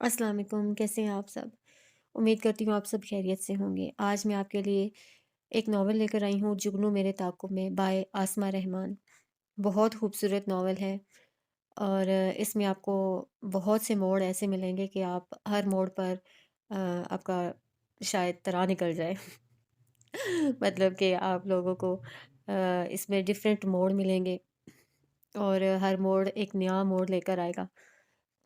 السلام علیکم، کیسے ہیں آپ سب؟ امید کرتی ہوں آپ سب خیریت سے ہوں گے۔ آج میں آپ کے لیے ایک ناول لے کر آئی ہوں، جگنو میرے تعاقب میں بائے آسماء رحمان۔ بہت خوبصورت ناول ہے اور اس میں آپ کو بہت سے موڑ ایسے ملیں گے کہ آپ ہر موڑ پر آپ کا شاید ترا نکل جائے۔ مطلب کہ آپ لوگوں کو اس میں ڈیفرنٹ موڑ ملیں گے اور ہر موڑ ایک نیا موڑ لے کر آئے گا۔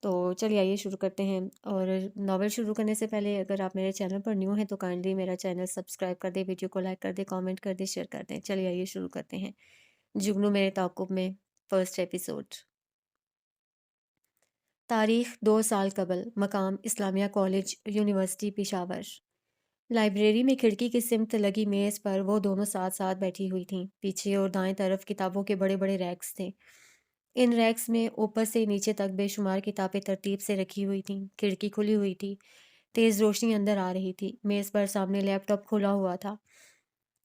تو چلیے آئیے شروع کرتے ہیں، اور ناول شروع کرنے سے پہلے اگر آپ میرے چینل پر نیو ہیں تو کائنڈلی میرا چینل سبسکرائب کر دیں، ویڈیو کو لائک کر دیں، کامنٹ کر دیں، شیئر کر دیں۔ چلیے آئیے شروع کرتے ہیں۔ جگنو میرے تعاقب میں فرسٹ ایپیسوڈ۔ تاریخ 2 سال قبل، مقام اسلامیہ کالج، یونیورسٹی پشاور۔ لائبریری میں کھڑکی کی سمت لگی میز پر وہ دونوں ساتھ ساتھ بیٹھی ہوئی تھیں۔ پیچھے اور دائیں طرف کتابوں کے بڑے بڑے ریکس تھے۔ ان ریکس میں اوپر سے نیچے تک بے شمار کتابیں ترتیب سے رکھی ہوئی تھیں۔ کھڑکی کھلی ہوئی تھی، تیز روشنی اندر آ رہی تھی۔ میز پر سامنے لیپ ٹاپ کھلا ہوا تھا۔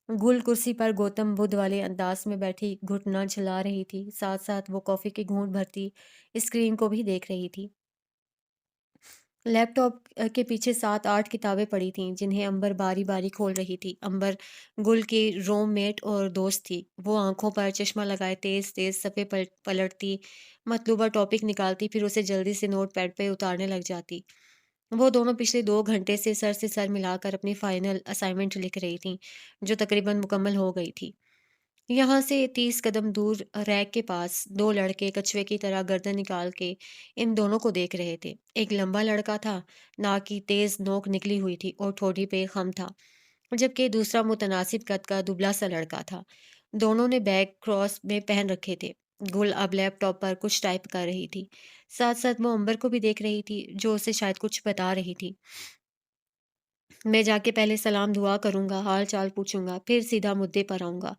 گل کرسی پر گوتم بدھ والے انداز میں بیٹھی گھٹنا جھلا رہی تھی، ساتھ ساتھ وہ کافی کی گھونٹ بھرتی اسکرین کو بھی دیکھ رہی تھی۔ لیپ ٹاپ کے پیچھے 7 8 کتابیں پڑی تھیں جنہیں امبر باری باری کھول رہی تھی۔ امبر گل کی روم میٹ اور دوست تھی۔ وہ آنکھوں پر چشمہ لگائے تیز تیز صفحے پلٹتی، مطلوبہ ٹاپک نکالتی، پھر اسے جلدی سے نوٹ پیڈ پہ اتارنے لگ جاتی۔ وہ دونوں پچھلے 2 گھنٹے سے سر ملا کر اپنی فائنل اسائنمنٹ لکھ رہی تھیں جو تقریباً مکمل ہو گئی تھی۔ یہاں سے 30 قدم دور ریک کے پاس 2 لڑکے کچھوے کی طرح گردن نکال کے ان دونوں کو دیکھ رہے تھے۔ ایک لمبا لڑکا تھا، ناک کی تیز نوک نکلی ہوئی تھی اور ٹھوڑی پہ خم تھا، جبکہ دوسرا متناسب قد کا دبلا سا لڑکا تھا۔ دونوں نے بیگ کراس میں پہن رکھے تھے۔ گل اب لیپ ٹاپ پر کچھ ٹائپ کر رہی تھی، ساتھ ساتھ وہ امبر کو بھی دیکھ رہی تھی جو اسے شاید کچھ بتا رہی تھی۔ میں جا کے پہلے سلام دعا کروں گا، حال چال پوچھوں گا، پھر سیدھا مدعے پر آؤں گا۔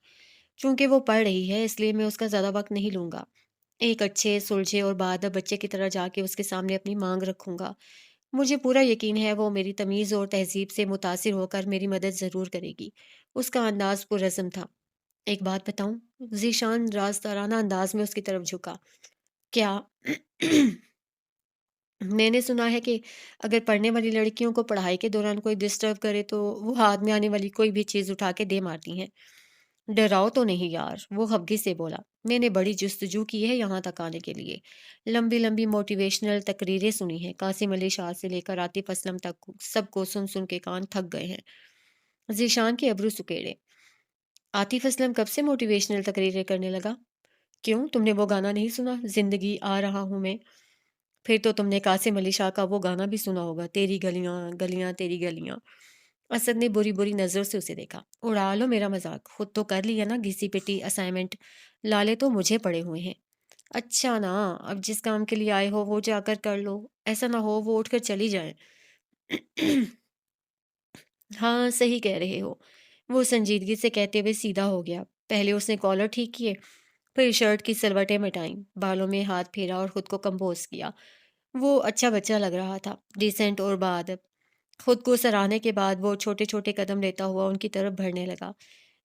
چونکہ وہ پڑھ رہی ہے اس لیے میں اس کا زیادہ وقت نہیں لوں گا۔ ایک اچھے سلجھے اور باادب بچے کی طرح جا کے اس کے سامنے اپنی مانگ رکھوں گا۔ مجھے پورا یقین ہے وہ میری تمیز اور تہذیب سے متاثر ہو کر میری مدد ضرور کرے گی۔ اس کا انداز پرعزم تھا۔ ایک بات بتاؤں؟ ذیشان رازدارانہ انداز میں اس کی طرف جھکا۔ کیا؟ میں نے سنا ہے کہ اگر پڑھنے والی لڑکیوں کو پڑھائی کے دوران کوئی ڈسٹرب کرے تو وہ ہاتھ میں آنے والی کوئی بھی چیز اٹھا کے دے مارتی ہیں۔ ڈراؤ تو نہیں یار، وہ خفگی سے بولا۔ میں نے بڑی جستجو کی ہے یہاں تک آنے کے لیے، لمبی لمبی موٹیویشنل تقریریں سنی ہیں، قاسم علی شاہ سے لے کر عاطف اسلم تک سب کو سن سن کے کان تھک گئے ہیں۔ ذیشان کے ابرو سکیڑے۔ عاطف اسلم کب سے موٹیویشنل تقریریں کرنے لگا؟ کیوں، تم نے وہ گانا نہیں سنا، زندگی آ رہا ہوں میں؟ پھر تو تم نے قاسم علی شاہ کا وہ گانا بھی سنا ہوگا، تیری گلیاں گلیاں تیری گلیاں۔ اسد نے بری بری نظر سے اسے دیکھا۔ اڑا لو میرا مذاق، خود تو کر لیا نا گھسی پٹی اسائنمنٹ، لالے تو مجھے پڑے ہوئے ہیں۔ اچھا نا، اب جس کام کے لیے آئے ہو وہ جا کر کر لو، ایسا نہ ہو وہ اٹھ کر چلی جائیں۔ ہاں صحیح کہہ رہے ہو، وہ سنجیدگی سے کہتے ہوئے سیدھا ہو گیا۔ پہلے اس نے کالر ٹھیک کیے، پھر شرٹ کی سلوٹیں مٹائیں، بالوں میں ہاتھ پھیرا اور خود کو کمپوز کیا۔ وہ اچھا بچہ لگ رہا تھا، ڈیسنٹ اور باادب۔ خود کو سراہنے کے بعد وہ چھوٹے چھوٹے قدم لیتا ہوا ان کی طرف بڑھنے لگا۔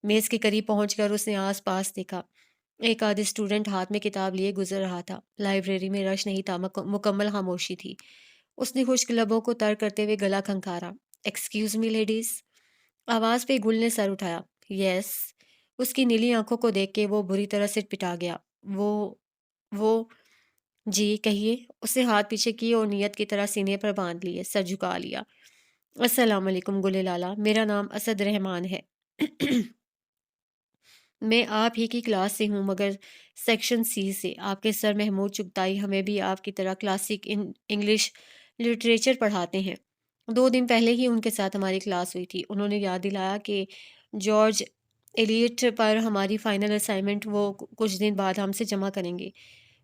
میز کے قریب پہنچ کر اس نے آس پاس دیکھا۔ ایک آدھ اسٹوڈنٹ ہاتھ میں کتاب لیے گزر رہا تھا۔ لائبریری میں رش نہیں تھا، مکمل خاموشی تھی۔ اس نے خشک لبوں کو تر کرتے ہوئے گلا کھنکھارا۔ Excuse me ladies. آواز پہ گل نے سر اٹھایا۔ یس۔ اس کی نیلی آنکھوں کو دیکھ کے وہ بری طرح سے پٹا گیا۔ وہ جی کہیے۔ اس نے ہاتھ پیچھے کیے اور نیت کی طرح سینے پر باندھ لیے، سر جھکا لیا۔ السلام علیکم گلے لالا، میرا نام اسد رحمان ہے۔ میں آپ ہی کی کلاس سے ہوں، مگر سیکشن سی سے۔ آپ کے سر محمود چغتائی ہمیں بھی آپ کی طرح کلاسک انگلش لٹریچر پڑھاتے ہیں۔ 2 دن پہلے ہی ان کے ساتھ ہماری کلاس ہوئی تھی۔ انہوں نے یاد دلایا کہ جارج ایلیٹ پر ہماری فائنل اسائنمنٹ وہ کچھ دن بعد ہم سے جمع کریں گے۔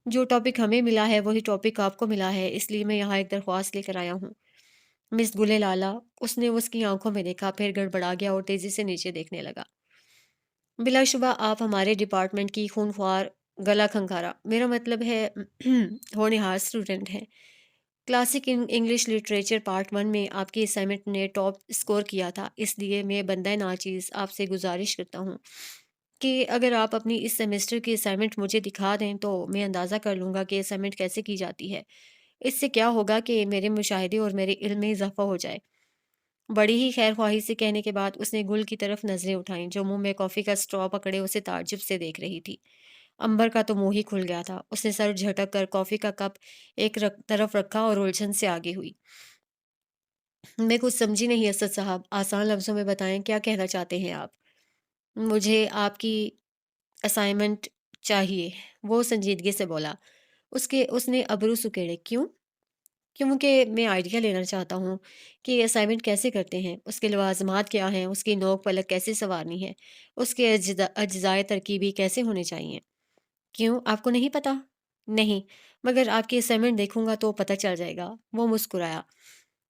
جو ٹاپک ہمیں ملا ہے وہی ٹاپک آپ کو ملا ہے، اس لیے میں یہاں ایک درخواست لے کر آیا ہوں۔ مس گلے لالا۔ اس نے اس کی آنکھوں میں دیکھا، پھر گڑبڑا گیا اور تیزی سے نیچے دیکھنے لگا۔ بلا شبہ آپ ہمارے ڈپارٹمنٹ کی خونخوار، گلا کھنکھارا، میرا مطلب ہے ہونہار اسٹوڈنٹ ہیں۔ کلاسک انگلش لٹریچر پارٹ 1 میں آپ کی اسائنمنٹ نے ٹاپ اسکور کیا تھا، اس لیے میں بندہ ناچیز آپ سے گزارش کرتا ہوں کہ اگر آپ اپنی اس سیمسٹر کی اسائنمنٹ مجھے دکھا دیں تو میں اندازہ کر لوں گا کہ اسائنمنٹ کیسے کی جاتی ہے۔ اس سے کیا ہوگا کہ میرے مشاہدے اور میرے علم میں اضافہ ہو جائے۔ بڑی ہی خیر خواہی سے کہنے کے بعد اس نے گل کی طرف نظریں اٹھائیں جو منہ میں کافی کا اسٹرا پکڑے اسے تعجب سے دیکھ رہی تھی۔ امبر کا تو منہ ہی کھل گیا تھا۔ اس نے سر جھٹک کر کافی کا کپ ایک طرف رکھا اور الجھن سے آگے ہوئی۔ میں کچھ سمجھی نہیں اسد صاحب، آسان لفظوں میں بتائیں کیا کہنا چاہتے ہیں آپ؟ مجھے آپ کی اسائنمنٹ چاہیے، وہ سنجیدگی سے بولا۔ اس نے ابرو سکیڑے۔ کیوں؟ کیونکہ میں آئیڈیا لینا چاہتا ہوں کہ یہ اسائنمنٹ کیسے کرتے ہیں، اس کے لوازمات کیا ہیں، اس کی نوک پلک کیسے سنوارنی ہے، اس کے اجزائے ترکیبی کیسے ہونے چاہیے۔ کیوں آپ کو نہیں پتا؟ نہیں، مگر آپ کی اسائنمنٹ دیکھوں گا تو پتہ چل جائے گا۔ وہ مسکرایا۔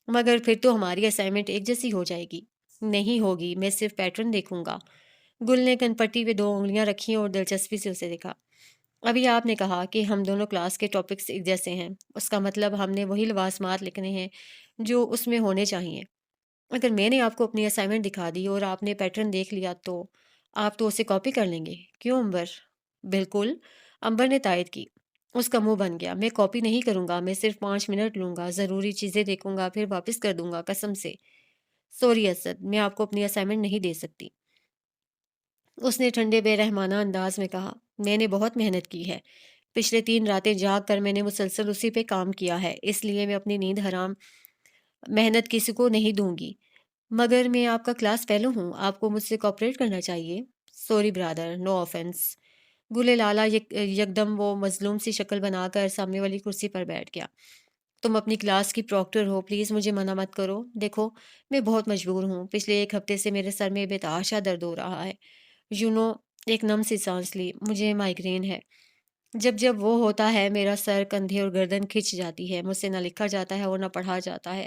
مگر پھر تو ہماری اسائنمنٹ ایک جیسی ہو جائے گی۔ نہیں ہوگی، میں صرف پیٹرن دیکھوں گا۔ گل نے کن پٹی پہ 2 انگلیاں رکھیں اور دلچسپی سے اسے دیکھا۔ ابھی آپ نے کہا کہ ہم دونوں کلاس کے ٹاپکس ایک جیسے ہیں، اس کا مطلب ہم نے وہی لوازمات لکھنے ہیں جو اس میں ہونے چاہیے۔ اگر میں نے آپ کو اپنی اسائنمنٹ دکھا دی اور آپ نے پیٹرن دیکھ لیا تو آپ تو اسے کاپی کر لیں گے، کیوں امبر؟ بالکل، امبر نے تائید کی۔ اس کا منہ بن گیا۔ میں کاپی نہیں کروں گا، میں صرف 5 منٹ لوں گا، ضروری چیزیں دیکھوں گا، پھر واپس کر دوں گا، قسم سے۔ سوری اسد، میں آپ کو اپنی اسائنمنٹ نہیں دے سکتی۔ اس نے ٹھنڈے بے رحمانہ انداز میں کہا، میں نے بہت محنت کی ہے۔ پچھلے 3 راتیں جاگ کر میں نے مسلسل اسی پہ کام کیا ہے، اس لیے میں اپنی نیند حرام محنت کسی کو نہیں دوں گی۔ مگر میں آپ کا کلاس فیلو ہوں، آپ کو مجھ سے کوآپریٹ کرنا چاہیے۔ سوری برادر، نو آفینس۔ گلے لالا یکدم وہ مظلوم سی شکل بنا کر سامنے والی کرسی پر بیٹھ گیا۔ تم اپنی کلاس کی پروکٹر ہو، پلیز مجھے منع مت کرو۔ دیکھو، میں بہت مجبور ہوں، پچھلے 1 ہفتے سے میرے سر میں بے تحاشا درد ہو رہا ہے۔ یونو ایک نم سی سانس لی۔ مجھے مائیگرین ہے۔ جب جب وہ ہوتا ہے میرا سر، کندھے اور گردن کھنچ جاتی ہے، مجھ سے نہ لکھا جاتا ہے اور نہ پڑھا جاتا ہے۔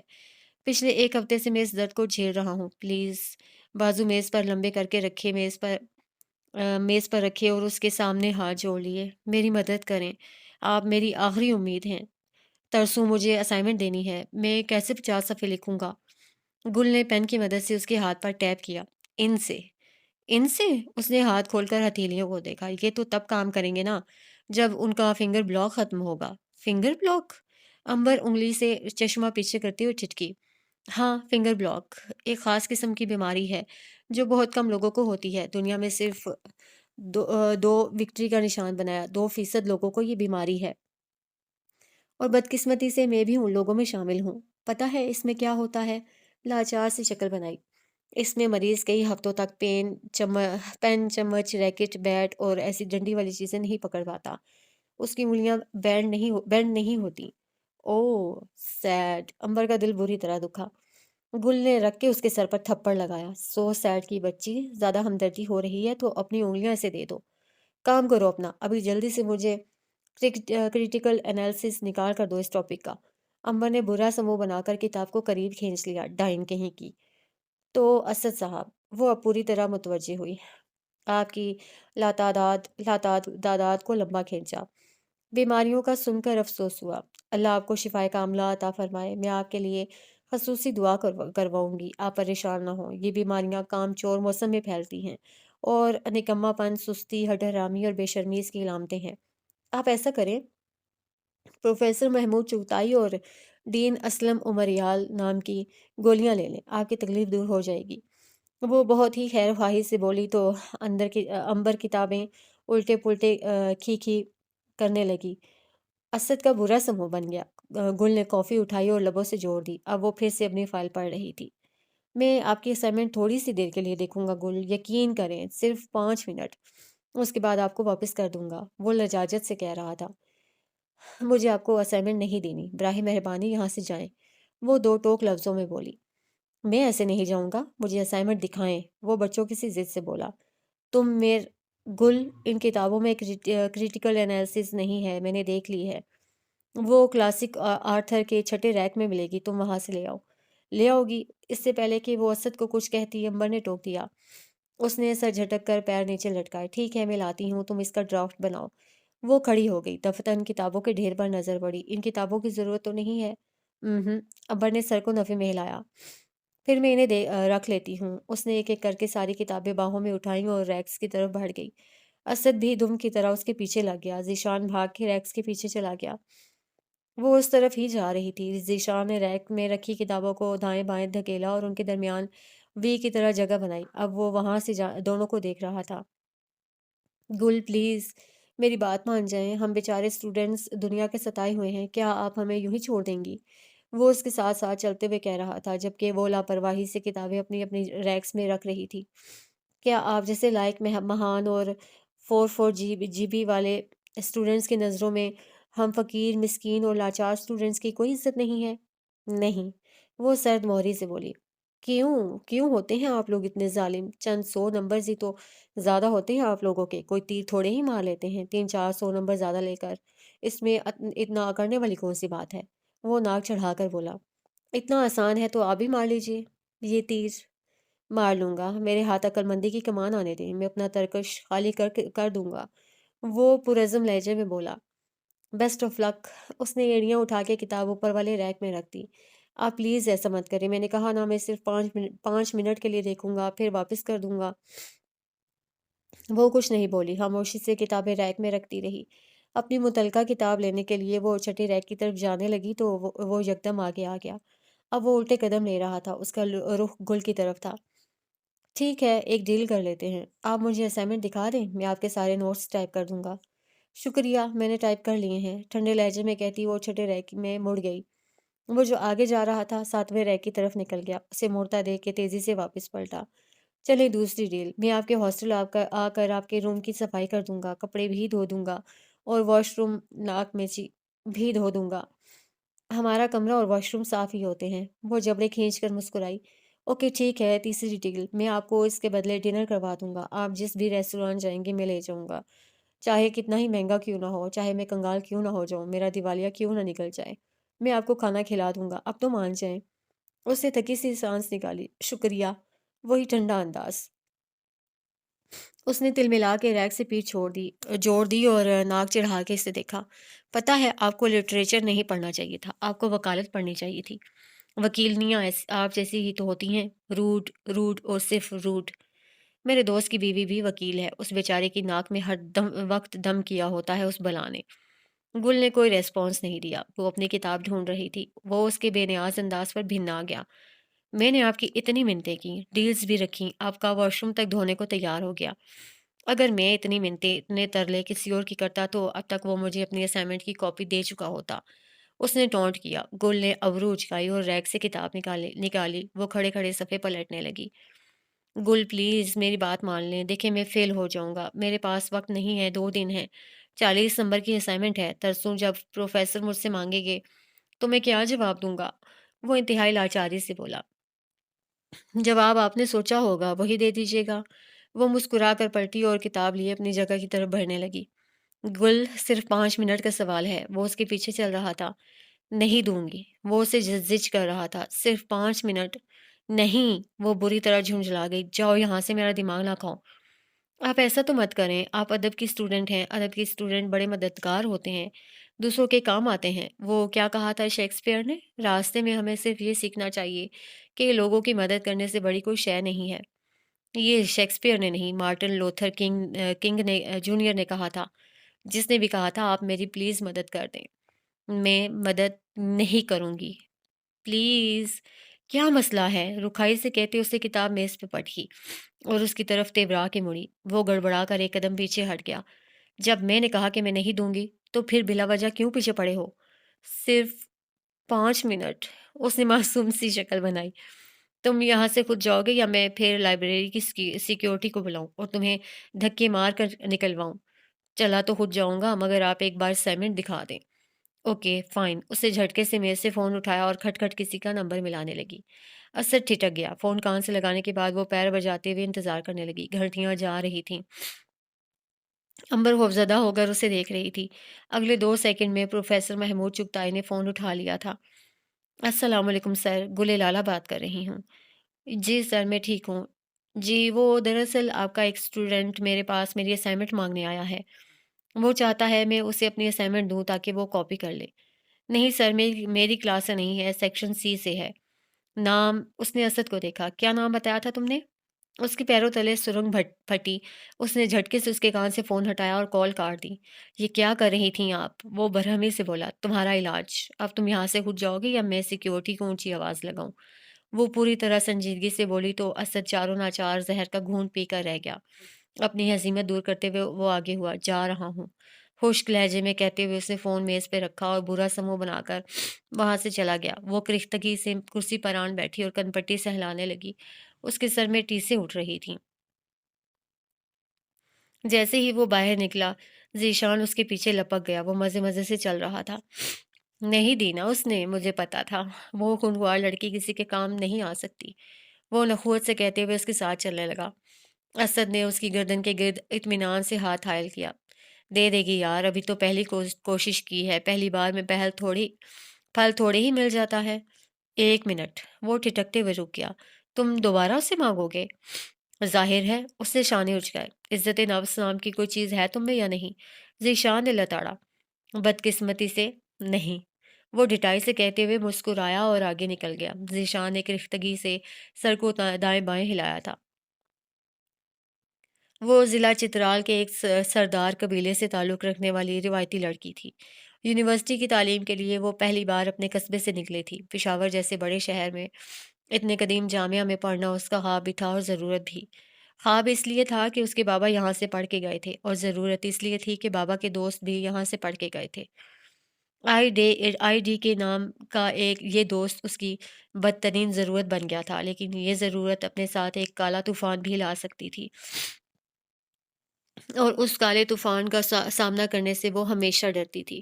پچھلے 1 ہفتے سے میں اس درد کو جھیل رہا ہوں۔ پلیز بازو میز پر لمبے کر کے رکھے، میز پر رکھے اور اس کے سامنے ہاتھ جوڑ لیے۔ میری مدد کریں، آپ میری آخری امید ہیں۔ ترسوں، مجھے اسائنمنٹ دینی ہے، میں کیسے 50 صفحے لکھوں گا؟ گل نے پین کی مدد سے اس کے ہاتھ پر ٹیپ کیا۔ ان سے ان سے اس نے ہاتھ کھول کر ہتھیلیوں کو دیکھا۔ یہ تو تب کام کریں گے نا جب ان کا فنگر بلاک ختم ہوگا۔ Finger block? امبر انگلی سے چشمہ پیچھے کرتے ہوئے چٹکی۔ ہاں، فنگر بلاک ایک خاص قسم کی بیماری ہے جو بہت کم لوگوں کو ہوتی ہے۔ دنیا میں صرف دو وکٹری کا نشان بنایا، 2% لوگوں کو یہ بیماری ہے، اور بدقسمتی سے میں بھی ان لوگوں میں شامل ہوں۔ پتہ ہے اس میں کیا ہوتا ہے؟ لاچار سی شکل بنائی۔ اس میں مریض کئی ہفتوں تک پین، چمچ، ریکٹ، بیٹ اور ایسی ڈنڈی والی چیزیں نہیں پکڑ پاتا۔ اس کی انگلیاں بینڈ نہیں ہوتی۔ اوہ سیڈ، امبر کا دل بری طرح دکھا۔ گل نے رکھ کے اس کے سر پر تھپڑ لگایا۔ سو سیڈ کی بچی، زیادہ ہمدردی ہو رہی ہے تو اپنی انگلیاں اسے دے دو۔ کام کرو اپنا، ابھی جلدی سے مجھے کریٹیکل انالیسس نکال کر دو اس ٹاپک کا۔ امبر نے برا سا منہ بنا کر کتاب کو قریب کھینچ لیا۔ ڈائن کہیں کی۔ تو اسد صاحب، وہ اب پوری طرح متوجہ ہوئی۔ آپ کی لاتعداد کو لمبا کھینچا۔ بیماریوں کا سن کر افسوس ہوا۔ اللہ آپ کو شفائے کاملہ عطا فرمائے۔ میں آپ کے لیے خصوصی دعا کرواؤں گی، آپ پریشان نہ ہوں۔ یہ بیماریاں کام چور موسم میں پھیلتی ہیں اور نکما پن، سستی، ہٹ حرامی اور بے شرمی اس کی علامتیں ہیں۔ آپ ایسا کریں، پروفیسر محمود چغتائی اور ڈین اسلم عمریال نام کی گولیاں لے لیں، آپ کی تکلیف دور ہو جائے گی۔ وہ بہت ہی خیر خواہی سے بولی تو امبر کتابیں الٹے پلٹے کھی کرنے لگی۔ اسد کا برا سا منہ بن گیا۔ گل نے کافی اٹھائی اور لبوں سے جوڑ دی۔ اب وہ پھر سے اپنی فائل پڑھ رہی تھی۔ میں آپ کی اسائنمنٹ تھوڑی سی دیر کے لیے دیکھوں گا گل، یقین کریں، صرف 5 منٹ۔ اس کے بعد آپ کو واپس کر دوں گا۔ وہ لجاجت سے کہہ رہا تھا۔ مجھے آپ کو اسائنمنٹ نہیں دینی، براہ مہربانی یہاں سے جائیں، وہ 2 ٹوک لفظوں میں بولی۔ میں ایسے نہیں جاؤں گا، مجھے اسائنمنٹ دکھائیں، وہ بچوں کی سی ضد سے بولا۔ تم گل، ان کتابوں میں کریٹیکل انالیسس نہیں ہے، میں نے دیکھ لی ہے۔ وہ کلاسک آرتھر کے چھٹے ریک میں ملے گی، تم وہاں سے لے آؤ گی۔ اس سے پہلے کہ وہ اسد کو کچھ کہتی، امبر نے ٹوک دیا۔ اس نے سر جھٹک کر پیر نیچے لٹکائے۔ ٹھیک ہے، میں لاتی ہوں، تم اس کا ڈرافٹ بناؤ۔ وہ کھڑی ہو گئی، دفتن کتابوں کے ڈھیر پر نظر پڑی۔ ان کتابوں کی ضرورت تو نہیں ہے؟ امبر نے سر کو نفی میں ہلایا۔ پھر میں انہیں رکھ لیتی ہوں۔ اس نے ایک ایک کر کے ساری کتابیں باہوں میں اٹھائیں اور ریکس کی طرف بڑھ گئی۔ اسد بھی دم کی طرح اس کے پیچھے لگ گیا۔ ذیشان بھاگ کے ریکس کے پیچھے چلا گیا۔ وہ اس طرف ہی جا رہی تھی۔ ذیشان نے ریک میں رکھی کتابوں کو دائیں بائیں دھکیلا اور ان کے درمیان وی کی طرح جگہ بنائی۔ اب وہ وہاں سے دونوں کو دیکھ رہا تھا۔ گل پلیز میری بات مان جائیں، ہم بیچارے اسٹوڈنٹس دنیا کے ستائے ہوئے ہیں، کیا آپ ہمیں یوں ہی چھوڑ دیں گی؟ وہ اس کے ساتھ ساتھ چلتے ہوئے کہہ رہا تھا جبکہ وہ لاپرواہی سے کتابیں اپنی اپنی ریکس میں رکھ رہی تھی۔ کیا آپ جیسے لائق مہان اور 44 جی بی والے اسٹوڈنٹس کی نظروں میں ہم فقیر مسکین اور لاچار اسٹوڈنٹس کی کوئی عزت نہیں ہے؟ نہیں، وہ سرد موہری سے بولی۔ کیوں ہوتے ہیں آپ لوگ اتنے ظالم؟ چند 100 نمبرز ہی تو زیادہ ہوتے ہیں آپ لوگوں کے، کوئی تیر تھوڑے ہی مار لیتے ہیں 300 400 نمبر زیادہ لے کر، اس میں اتنا کرنے والی کون سی بات ہے؟ وہ ناک چڑھا کر بولا۔ اتنا آسان ہے تو آپ بھی مار لیجئے یہ تیر۔ مار لوں گا، میرے ہاتھ عقل مندی کی کمان آنے دیں، میں اپنا ترکش خالی کر دوں گا، وہ پرعزم لہجے میں بولا۔ بیسٹ آف لک۔ اس نے ایڑیاں اٹھا کے کتاب اوپر والے ریک میں رکھ دی۔ آپ پلیز ایسا مت کریں، میں نے کہا نا میں صرف 5 منٹ کے لیے دیکھوں گا پھر واپس کر دوں گا۔ وہ کچھ نہیں بولی، خاموشی سے کتابیں ریک میں رکھتی رہی۔ اپنی متعلقہ کتاب لینے کے لیے وہ چھٹی ریک کی طرف جانے لگی تو وہ یکدم آگے آ گیا۔ اب وہ الٹے قدم لے رہا تھا، اس کا رخ گل کی طرف تھا۔ ٹھیک ہے، ایک ڈیل کر لیتے ہیں، آپ مجھے اسائنمنٹ دکھا دیں، میں آپ کے سارے نوٹس ٹائپ کر دوں گا۔ شکریہ، میں نے ٹائپ کر لیے ہیں، ٹھنڈے لہجے میں کہتی وہ چھٹے ریک میں مڑ گئی۔ وہ جو آگے جا رہا تھا 7ویں ریک کی طرف نکل گیا، اسے مڑتا دیکھ کے تیزی سے واپس پلٹا۔ چلے دوسری ڈیل، میں آپ کے ہاسٹل آ کر آپ کے روم کی صفائی کر دوں گا، کپڑے بھی دھو دوں گا اور واش روم ناک میں بھی دھو دوں گا۔ ہمارا کمرہ اور واش روم صاف ہی ہوتے ہیں۔ وہ جبڑے کھینچ کر مسکرائی۔ اوکے ٹھیک ہے، تیسری ڈیل، میں آپ کو اس کے بدلے ڈنر کروا دوں گا، آپ جس بھی ریسٹوران جائیں گے میں لے جاؤں گا، چاہے کتنا ہی مہنگا کیوں نہ ہو، چاہے میں کنگال کیوں نہ ہو جاؤں، میرا دیوالیہ کیوں نہ نکل جائے، میں آپ کو کھانا کھلا دوں گا، اب تو مان جائیں۔ اس نے تھکی سی سانس نکالی۔ شکریہ، وہی ٹھنڈا انداز۔ اس نے تل ملا کے ریک سے پیٹھ جوڑ دی اور ناک چڑھا کے اسے دیکھا۔ پتہ ہے آپ کو لٹریچر نہیں پڑھنا چاہیے تھا، آپ کو وکالت پڑھنی چاہیے تھی۔ وکیلنیاں آپ جیسی ہی تو ہوتی ہیں، روڈ روڈ اور صرف روڈ۔ میرے دوست کی بیوی بھی وکیل ہے، اس بیچارے کی ناک میں ہر وقت دم کیا ہوتا ہے اس بلا نے۔ گل نے کوئی ریسپانس نہیں دیا، وہ اپنی کتاب ڈھونڈ رہی تھی۔ وہ اس کے بے نیاز انداز پر بھن آ گیا۔ میں نے آپ کی اتنی منتیں کی، ڈیلز بھی رکھیں، آپ کا واش روم تک دھونے کو تیار ہو گیا۔ اگر میں اتنی منتیں اتنے ترلے کسی اور کی کرتا تو اب تک وہ مجھے اپنی اسائنمنٹ کی کاپی دے چکا ہوتا۔ اس نے ٹونٹ کیا۔ گل نے ابرو اچکائی اور ریک سے کتاب نکالی۔ وہ کھڑے کھڑے صفحے پلٹنے لگی۔ گل پلیز میری بات مان لیں، دیکھیں میں فیل ہو جاؤں گا، میرے پاس وقت نہیں ہے، 2 دن ہیں، 40 نمبر کی اسائنمنٹ ہے، ترسوں جب پروفیسر مجھ سے مانگیں گے تو میں کیا جواب دوں گا؟ وہ انتہائی لاچاری سے بولا۔ جواب آپ نے سوچا ہوگا وہی دے دیجیے گا۔ وہ مسکرا کر پلٹی اور کتاب لیے اپنی جگہ کی طرف بڑھنے لگی۔ گل صرف 5 منٹ کا سوال ہے، وہ اس کے پیچھے چل رہا تھا۔ نہیں دوں گی، وہ اسے زج کر رہا تھا، صرف 5 منٹ۔ نہیں، وہ بری طرح جھنجھلا گئی، جاؤ یہاں سے، میرا دماغ نہ کھاؤ۔ آپ ایسا تو مت کریں، آپ ادب کی اسٹوڈنٹ ہیں، ادب کی اسٹوڈنٹ بڑے مددگار ہوتے ہیں، دوسروں کے کام آتے ہیں۔ وہ کیا کہا تھا شیکسپیئر نے؟ راستے میں ہمیں صرف یہ سیکھنا چاہیے کہ لوگوں کی مدد کرنے سے بڑی کوئی شے نہیں ہے۔ یہ شیکسپیئر نے نہیں، مارٹن لوتھر کنگ نے جونیئر نے کہا تھا، جس نے بھی کہا تھا آپ میری پلیز مدد کر دیں۔ میں مدد نہیں کروں گی، پلیز۔ کیا مسئلہ ہے؟ رکھائی سے کہتے اسے کتاب میز پہ پٹکی اور اس کی طرف تیورا کے مڑی۔ وہ گڑبڑا کر ایک قدم پیچھے ہٹ گیا۔ جب میں نے کہا کہ میں نہیں دوں گی تو پھر بلا وجہ کیوں پیچھے پڑے ہو؟ صرف 5 منٹ، اس نے معصوم سی شکل بنائی۔ تم یہاں سے خود جاؤ گے یا میں پھر لائبریری کی سیکیورٹی کو بلاؤں اور تمہیں دھکے مار کر نکلواؤں؟ چلا تو خود جاؤں گا مگر آپ ایک بار اسائنمنٹ دکھا دیں۔ Okay fine. اسے جھٹکے سے میز سے فون اٹھایا اور کھٹ کھٹ کسی کا نمبر ملانے لگی۔ اسد ٹھٹک گیا۔ فون کان سے لگانے کے بعد وہ پیر بجاتے ہوئے انتظار کرنے لگی۔ گھنٹیاں جا رہی تھیں۔ امبر خوفزدہ ہو کر اسے دیکھ رہی تھی۔ اگلے 2 سیکنڈ میں پروفیسر محمود چغتائی نے فون اٹھا لیا تھا۔ السلام علیکم سر، گل لالہ بات کر رہی ہوں۔ جی سر، میں ٹھیک ہوں۔ جی وہ دراصل آپ کا ایک اسٹوڈنٹ میرے پاس میری اسائنمنٹ مانگنے آیا ہے، وہ چاہتا ہے میں اسے اپنی اسائنمنٹ دوں تاکہ وہ کاپی کر لے۔ نہیں سر، میری کلاس سے نہیں ہے، سیکشن سی سے ہے۔ نام؟ اس نے اسد کو دیکھا۔ کیا نام بتایا تھا تم نے؟ اس کے پیروں تلے سرنگ پھٹی۔ اس نے جھٹکے سے اس کے کان سے فون ہٹایا اور کال کاٹ دی۔ یہ کیا کر رہی تھیں آپ؟ وہ برہمی سے بولا۔ تمہارا علاج۔ اب تم یہاں سے اٹھ جاؤ گے یا میں سیکیورٹی کو اونچی آواز لگاؤں؟ وہ پوری طرح سنجیدگی سے بولی تو اسد چاروں ناچار زہر کا گھونٹ پی کر رہ گیا۔ اپنی ہزیمت دور کرتے ہوئے وہ آگے ہوا۔ جا رہا ہوں، خشک لہجے میں کہتے ہوئے اس نے فون میز پہ رکھا اور برا سا منہ بنا کر وہاں سے چلا گیا۔ وہ کرختگی سے کرسی پر آن بیٹھی اور کنپٹی سے ہلانے لگی۔ اس کے سر میں ٹیسیں اٹھ رہی تھیں۔ جیسے ہی وہ باہر نکلا، ذیشان اس کے پیچھے لپک گیا۔ وہ مزے مزے سے چل رہا تھا۔ نہیں دینا اس نے، مجھے پتا تھا۔ وہ خونخوار لڑکی کسی کے کام نہیں آ سکتی۔ وہ نخوت سے کہتے ہوئے اس کے ساتھ چلنے لگا۔ اسد نے اس کی گردن کے گرد اطمینان سے ہاتھ حائل کیا۔ دے دے گی یار، ابھی تو پہلی کوشش کی ہے، پہلی بار میں پھل تھوڑے ہی مل جاتا ہے۔ ایک منٹ، وہ ٹھٹکتے ہوئے رک گیا۔ تم دوبارہ اسے مانگو گے؟ ظاہر ہے۔ اس سے شانے اچھ گئے۔ عزت نفس نام کی کوئی چیز ہے تم میں یا نہیں؟ ذیشان نے لتاڑا۔ بدقسمتی سے نہیں، وہ ڈٹائی سے کہتے ہوئے مسکرایا اور آگے نکل گیا۔ ذیشان نے کرختگی سے سر کو دائیں بائیں ہلایا تھا۔ وہ ضلع چترال کے ایک سردار قبیلے سے تعلق رکھنے والی روایتی لڑکی تھی۔ یونیورسٹی کی تعلیم کے لیے وہ پہلی بار اپنے قصبے سے نکلی تھی۔ پشاور جیسے بڑے شہر میں اتنے قدیم جامعہ میں پڑھنا اس کا خواب بھی تھا اور ضرورت بھی۔ خواب اس لیے تھا کہ اس کے بابا یہاں سے پڑھ کے گئے تھے، اور ضرورت اس لیے تھی کہ بابا کے دوست بھی یہاں سے پڑھ کے گئے تھے۔ آئی ڈی کے نام کا یہ دوست اس کی بدترین ضرورت بن گیا تھا، لیکن یہ ضرورت اپنے ساتھ ایک کالا طوفان بھی لا سکتی تھی، اور اس کالے طوفان کا سامنا کرنے سے وہ ہمیشہ ڈرتی تھی۔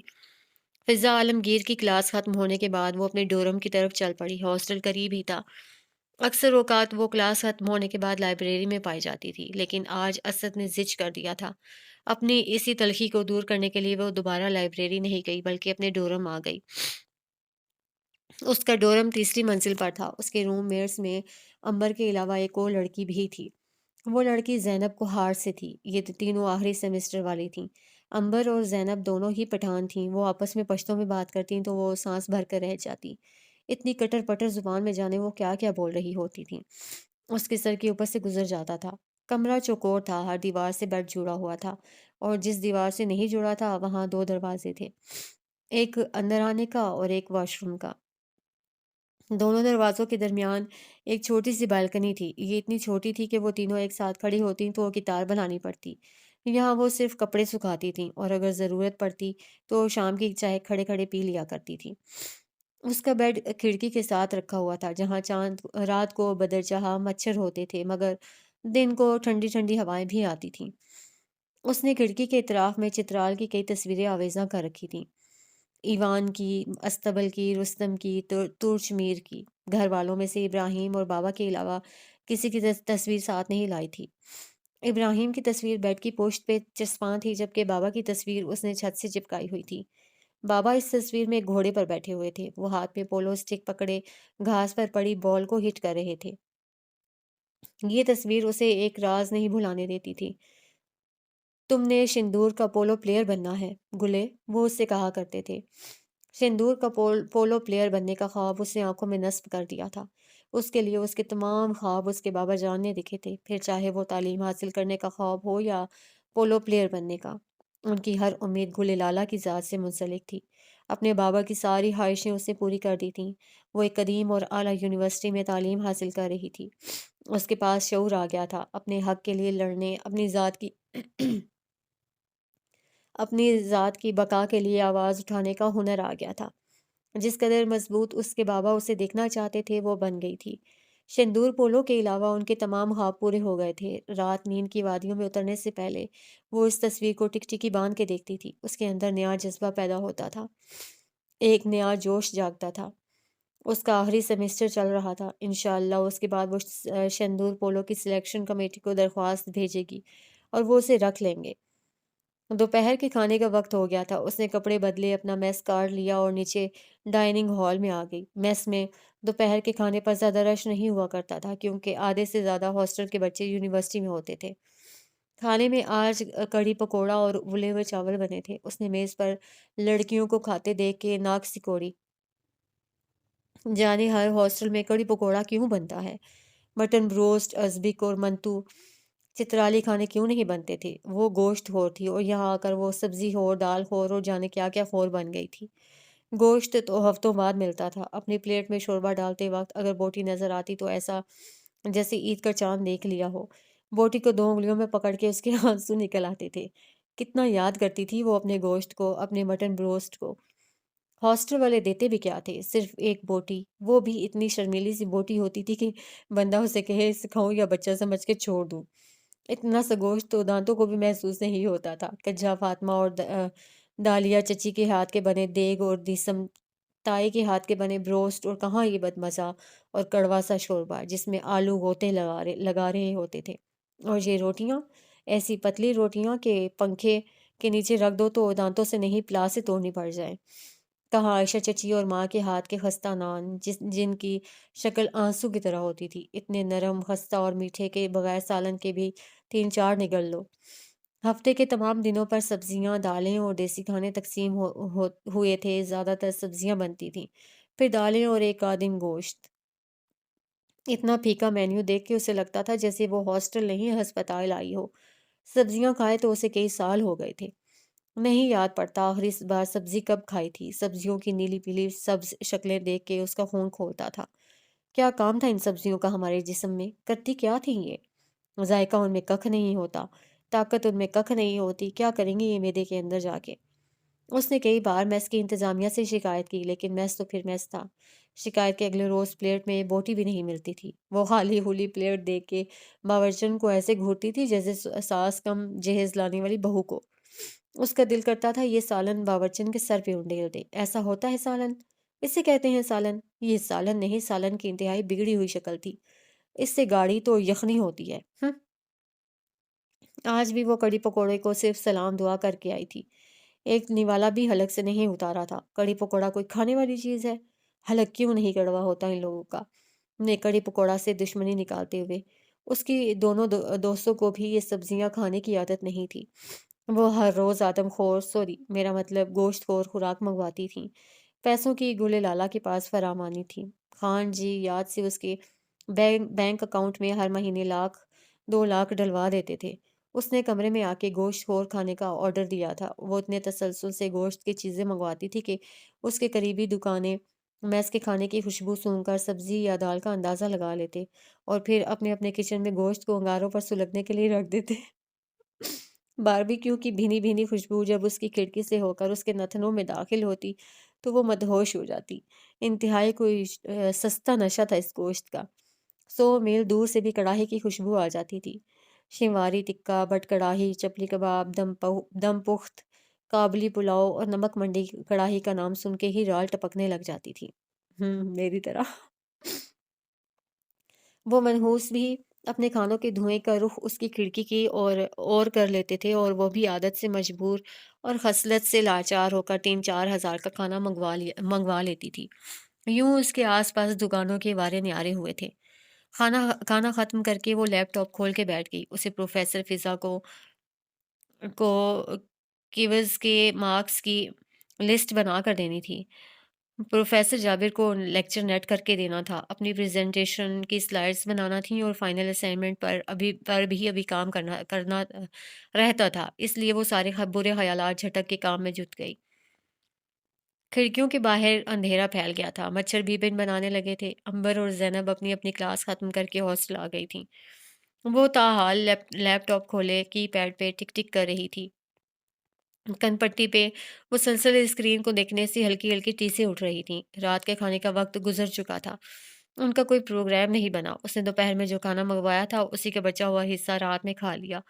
فضا عالمگیر کی کلاس ختم ہونے کے بعد وہ اپنے ڈورم کی طرف چل پڑی۔ ہاسٹل قریب ہی تھا۔ اکثر اوقات وہ کلاس ختم ہونے کے بعد لائبریری میں پائی جاتی تھی، لیکن آج اسد نے ضد کر دیا تھا۔ اپنی اسی تلخی کو دور کرنے کے لیے وہ دوبارہ لائبریری نہیں گئی، بلکہ اپنے ڈورم آ گئی۔ اس کا ڈورم تیسری منزل پر تھا۔ اس کے روم میٹس میں امبر کے علاوہ ایک اور لڑکی بھی تھی۔ وہ لڑکی زینب کوہار سے تھی۔ یہ تینوں آخری سیمسٹر والی تھیں۔ امبر اور زینب دونوں ہی پٹھان تھیں۔ وہ آپس میں پشتو میں بات کرتیں تو وہ سانس بھر کر رہ جاتی۔ اتنی کٹر پٹر زبان میں جانے وہ کیا کیا بول رہی ہوتی تھیں۔ اس کے سر کے اوپر سے گزر جاتا تھا۔ کمرہ چوکور تھا، ہر دیوار سے بیڈ جڑا ہوا تھا، اور جس دیوار سے نہیں جڑا تھا وہاں دو دروازے تھے، ایک اندر آنے کا اور ایک واش روم کا۔ دونوں دروازوں کے درمیان ایک چھوٹی سی بالکنی تھی۔ یہ اتنی چھوٹی تھی کہ وہ تینوں ایک ساتھ کھڑی ہوتی تو قطار بنانی پڑتی۔ یہاں وہ صرف کپڑے سکھاتی تھیں، اور اگر ضرورت پڑتی تو شام کی چائے کھڑے کھڑے پی لیا کرتی تھی۔ اس کا بیڈ کھڑکی کے ساتھ رکھا ہوا تھا، جہاں چاند رات کو بدرجہ مچھر ہوتے تھے، مگر دن کو ٹھنڈی ٹھنڈی ہوائیں بھی آتی تھیں۔ اس نے کھڑکی کے اطراف میں چترال کی کئی تصویریں آویزاں کر رکھی تھیں، ایوان کی، استبل کی، رستم کی، ترچ میر کی۔ گھر والوں میں سے ابراہیم اور بابا کے علاوہ کسی کی تصویر ساتھ نہیں لائی تھی۔ ابراہیم کی تصویر بیڈ کی پوشت پہ چسپاں تھی، جبکہ بابا کی تصویر اس نے چھت سے چپکائی ہوئی تھی۔ بابا اس تصویر میں ایک گھوڑے پر بیٹھے ہوئے تھے۔ وہ ہاتھ میں پولو اسٹک پکڑے گھاس پر پڑی بال کو ہٹ کر رہے تھے۔ یہ تصویر اسے ایک راز نہیں بھلانے دیتی تھی۔ تم نے شندور کا پولو پلیئر بننا ہے گلے، وہ اس سے کہا کرتے تھے۔ شندور کا پولو پلیئر بننے کا خواب اس نے آنکھوں میں نصب کر دیا تھا۔ اس کے لیے اس کے تمام خواب اس کے بابا جان نے دکھے تھے، پھر چاہے وہ تعلیم حاصل کرنے کا خواب ہو یا پولو پلیئر بننے کا۔ ان کی ہر امید گل لالا کی ذات سے منسلک تھی۔ اپنے بابا کی ساری خواہشیں اس نے پوری کر دی تھیں۔ وہ ایک قدیم اور اعلیٰ یونیورسٹی میں تعلیم حاصل کر رہی تھی۔ اس کے پاس شعور آ گیا تھا، اپنے حق کے لیے لڑنے، اپنی ذات کی بقا کے لیے آواز اٹھانے کا ہنر آ گیا تھا۔ جس قدر مضبوط اس کے بابا اسے دیکھنا چاہتے تھے وہ بن گئی تھی۔ شندور پولو کے علاوہ ان کے تمام خواب پورے ہو گئے تھے۔ رات نیند کی وادیوں میں اترنے سے پہلے وہ اس تصویر کو ٹک ٹکی باندھ کے دیکھتی تھی۔ اس کے اندر نیا جذبہ پیدا ہوتا تھا، ایک نیا جوش جاگتا تھا۔ اس کا آخری سیمسٹر چل رہا تھا۔ انشاءاللہ اس کے بعد وہ شندور پولو کی سلیکشن کمیٹی کو درخواست بھیجے گی اور وہ اسے رکھ لیں گے۔ دوپہر کے کھانے کا وقت ہو گیا تھا۔ اس نے کپڑے بدلے، اپنا میس کارڈ لیا اور نیچے ڈائننگ ہال میں آ گئی۔ میس میں دوپہر کے کھانے پر زیادہ رش نہیں ہوا کرتا تھا، کیونکہ آدھے سے زیادہ ہاسٹل کے بچے یونیورسٹی میں ہوتے تھے۔ کھانے میں آج کڑی پکوڑا اور ابلے ہوئے چاول بنے تھے۔ اس نے میز پر لڑکیوں کو کھاتے دیکھ کے ناک سکوڑی۔ جانے ہر ہاسٹل میں کڑی پکوڑا کیوں بنتا ہے؟ مٹن بروسٹ، ازبک اور منتو چترالی کھانے کیوں نہیں بنتے تھے؟ وہ گوشت خور تھی اور یہاں آ کر وہ سبزی خور، دال خور اور جانے کیا کیا خور بن گئی تھی۔ گوشت تو ہفتوں بعد ملتا تھا۔ اپنی پلیٹ میں شوربہ ڈالتے وقت اگر بوٹی نظر آتی تو ایسا جیسے عید کا چاند دیکھ لیا ہو۔ بوٹی کو 2 انگلیوں میں پکڑ کے اس کے آنسو نکل آتے تھے۔ کتنا یاد کرتی تھی وہ اپنے گوشت کو، اپنے مٹن بروسٹ کو۔ ہاسٹل والے دیتے بھی کیا تھے؟ صرف ایک بوٹی، وہ بھی اتنی شرمیلی سی بوٹی ہوتی تھی کہ بندہ اسے کہے سکھاؤں یا بچہ سمجھ کے چھوڑ دوں۔ اتنا سا گوشت تو دانتوں کو بھی محسوس نہیں ہوتا تھا۔ کجا فاطمہ اور دالیا چچی کے ہاتھ کے بنے دیگ اور دیسم تائی کے ہاتھ کے بنے بروسٹ، اور کہاں یہ بدمزہ اور کڑوا سا شوربہ جس میں آلو غوطے لگا رہے ہوتے تھے۔ اور یہ روٹیاں، ایسی پتلی روٹیاں کہ پنکھے کے نیچے رکھ دو تو دانتوں سے نہیں پلاس سے توڑنی پڑ جائے۔ کہاں عائشہ چچی اور ماں کے ہاتھ کے خستہ نان جن کی شکل آنسو کی طرح ہوتی تھی، اتنے نرم، خستہ اور میٹھے کہ بغیر سالن کے بھی 3 4 نگل لو۔ ہفتے کے تمام دنوں پر سبزیاں، دالیں اور دیسی کھانے تقسیم ہوئے تھے۔ زیادہ تر سبزیاں بنتی تھیں، پھر دالیں اور ایک آدم گوشت۔ اتنا پھیکا مینیو دیکھ کے اسے لگتا تھا جیسے وہ ہاسٹل نہیں ہسپتال آئی ہو۔ سبزیاں کھائے تو اسے کئی سال ہو گئے تھے۔ نہیں یاد پڑتا آخری بار سبزی کب کھائی تھی۔ سبزیوں کی نیلی پیلی سبز شکلیں دیکھ کے اس کا خون کھولتا تھا۔ کیا کام تھا ان سبزیوں کا ہمارے جسم میں؟ کرتی کیا تھیں یہ؟ ذائقہ ان میں ککھ نہیں ہوتا، طاقت ان میں ککھ نہیں ہوتی، کیا کریں گے یہ معدے کے اندر جا کے؟ اس نے کئی بار میس کی انتظامیہ سے شکایت کی، لیکن میس تو پھر میس تھا۔ شکایت کے اگلے روز پلیٹ میں بوٹی بھی نہیں ملتی تھی۔ وہ خالی ہولی پلیٹ دیکھ کے باورچن کو ایسے گھورتی تھی جیسے ساس کم جہیز لانے والی بہو کو۔ اس کا دل کرتا تھا یہ سالن باورچن کے سر پہ انڈیل دے۔ ایسا ہوتا ہے سالن؟ اسے کہتے ہیں سالن؟ یہ سالن نہیں، سالن کی انتہائی بگڑی ہوئی شکل تھی۔ اس سے گاڑی تو یخنی ہوتی ہے۔ آج بھی وہ کڑی پکوڑے کو صرف سلام دعا کر کے آئی تھی۔ ایک نوالا بھی حلق سے نہیں اتارا تھا۔ کڑی پکوڑا کوئی کھانے والی چیز ہے؟ حلق کیوں نہیں کڑوا ہوتا ان لوگوں کا؟ نے کڑی پکوڑا سے دشمنی نکالتے ہوئے، اس کی دونوں دوستوں کو بھی یہ سبزیاں کھانے کی عادت نہیں تھی۔ وہ ہر روز آدم خور میرا مطلب گوشت خور خوراک منگواتی تھیں۔ پیسوں کی گلے لالا کے پاس فراوانی تھی۔ خان جی یاد سے اس کے بینک اکاؤنٹ میں ہر مہینے 1 2 لاکھ ڈلوا دیتے تھے۔ اس نے کمرے میں آ کے گوشت خور کھانے کا آرڈر دیا تھا۔ وہ اتنے تسلسل سے گوشت کی چیزیں منگواتی تھی کہ اس کے قریبی دکانیں میس کے کھانے کی خوشبو سونگھ کر سبزی یا دال کا اندازہ لگا لیتے اور پھر اپنے اپنے کچن میں گوشت کو انگاروں پر سلگنے کے لیے رکھ دیتے۔ باربیکیو کی بھینی بھینی خوشبو جب اس کی کھڑکی سے ہو کر اس کے نتنوں میں داخل ہوتی تو وہ مدہوش ہو جاتی۔ انتہائی کوئی سستا نشہ تھا اس گوشت کا۔ 100 میل دور سے بھی کڑاہی کی خوشبو آ جاتی تھی۔ شمواری ٹکا، بٹ کڑاہی، چپلی کباب، دم پخت، کابلی پلاؤ اور نمک منڈی کڑاہی کا نام سن کے ہی رال ٹپکنے لگ جاتی تھی۔ میری طرح۔ وہ منحوس بھی اپنے کھانوں کے دھوئیں کا رخ اس کی کھڑکی کی اور کر لیتے تھے، اور وہ بھی عادت سے مجبور اور خصلت سے لاچار ہو کر 3 4 ہزار کا کھانا منگوا لیتی تھی۔ یوں اس کے آس پاس دکانوں کے وارے نیارے ہوئے تھے۔ کھانا ختم کر کے وہ لیپ ٹاپ کھول کے بیٹھ گئی۔ اسے پروفیسر فضا کو کیوز کے مارکس کی لسٹ بنا کر دینی تھی۔ پروفیسر جابر کو لیکچر نیٹ کر کے دینا تھا۔ اپنی پریزنٹیشن کی سلائیڈز بنانا تھیں اور فائنل اسائنمنٹ پر بھی ابھی کام کرنا رہتا تھا۔ اس لیے وہ سارے برے خیالات جھٹک کے کام میں جٹ گئی۔ کھڑکیوں کے باہر اندھیرا پھیل گیا تھا۔ مچھر بھی بن بنانے لگے تھے۔ امبر اور زینب اپنی اپنی کلاس ختم کر کے ہاسٹل آ گئی تھیں۔ وہ تاحال لیپ ٹاپ کھولے کی پیڈ پہ ٹک ٹک کر رہی تھی۔ کن پٹی پہ مسلسل اسکرین کو دیکھنے سے ہلکی ہلکی ٹیسیں اٹھ رہی تھیں۔ رات کے کھانے کا وقت گزر چکا تھا۔ ان کا کوئی پروگرام نہیں بنا۔ اس نے دوپہر میں جو کھانا منگوایا تھا اسی کا بچا ہوا حصہ رات میں کھا لیا۔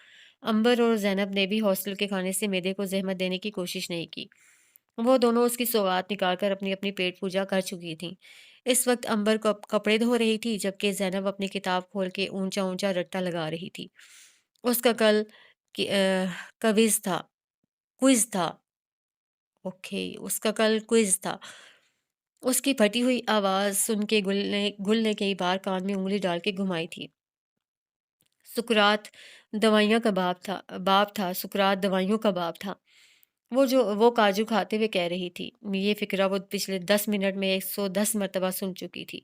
امبر اور زینب نے بھی ہاسٹل کے کھانے سے معدے کو زحمت دینے کی کوشش نہیں کی۔ وہ دونوں اس کی سوغات نکال کر اپنی اپنی پیٹ پوجا کر چکی تھیں۔ اس وقت امبر کو کپڑے دھو رہی تھی جبکہ زینب اپنی کتاب کھول کے اونچا اونچا رٹا لگا رہی تھی۔ اس کا کل کوئز تھا اس کا کل کوئز تھا۔ اس کی پھٹی ہوئی آواز سن کے گل نے کئی بار کان میں انگلی ڈال کے گھمائی تھی۔ سکرات دوائیوں کا باپ تھا سکرات دوائیوں کا باپ تھا۔ وہ کاجو کھاتے ہوئے کہہ رہی تھی۔ یہ فقرہ وہ پچھلے 10 منٹ میں 110 مرتبہ سن چکی تھی۔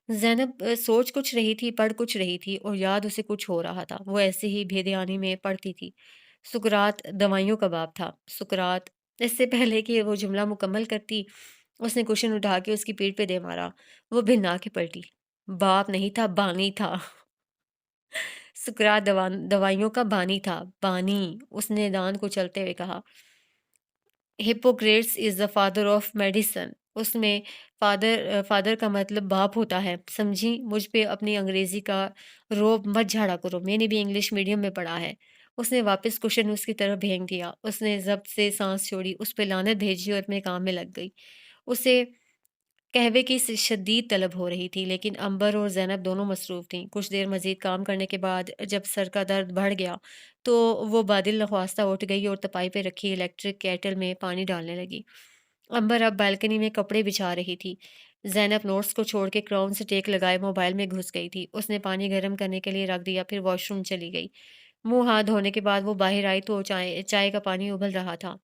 زینب سوچ کچھ رہی تھی، پڑھ کچھ رہی تھی اور یاد اسے کچھ ہو رہا تھا۔ وہ ایسے ہی بھیدیانی میں پڑھتی تھی۔ سکرات دوائیوں کا باب تھا۔ سکرات، اس سے پہلے کہ وہ جملہ مکمل کرتی، اس نے کوشن اٹھا کے اس کی پیٹھ پہ دے مارا۔ وہ بھنا کے پلٹی۔ باپ نہیں تھا، بانی تھا۔ سکرات دوائیوں کا بانی تھا، بانی۔ اس نے دان کو چلتے ہوئے کہا، Hippocrates is the father of medicine. اس میں فادر کا مطلب باپ ہوتا ہے، سمجھی؟ مجھ پہ اپنی انگریزی کا روب مت جھاڑا کرو، میں نے بھی انگلش میڈیم میں پڑھا ہے۔ اس نے واپس کوشن اس کی طرف پھینک دیا۔ اس نے ضبط سے سانس چھوڑی، اس پہ لعنت بھیجی اور اپنے کام میں لگ گئی۔ اسے قہوے کی شدید طلب ہو رہی تھی، لیکن امبر اور زینب دونوں مصروف تھیں۔ کچھ دیر مزید کام کرنے کے بعد جب سر کا درد بڑھ گیا تو وہ بادل نخواستہ اٹھ گئی اور تپائی پہ رکھی الیکٹرک کیٹل میں پانی ڈالنے لگی۔ امبر اب بالکنی میں کپڑے بچھا رہی تھی۔ زینب نوٹس کو چھوڑ کے کراؤن سے ٹیک لگائے موبائل میں گھس گئی تھی۔ اس نے پانی گرم کرنے کے لیے رکھ دیا، پھر واش روم چلی گئی۔ منہ ہاتھ دھونے کے بعد وہ باہر آئی تو چائے کا پانی ابل رہا تھا۔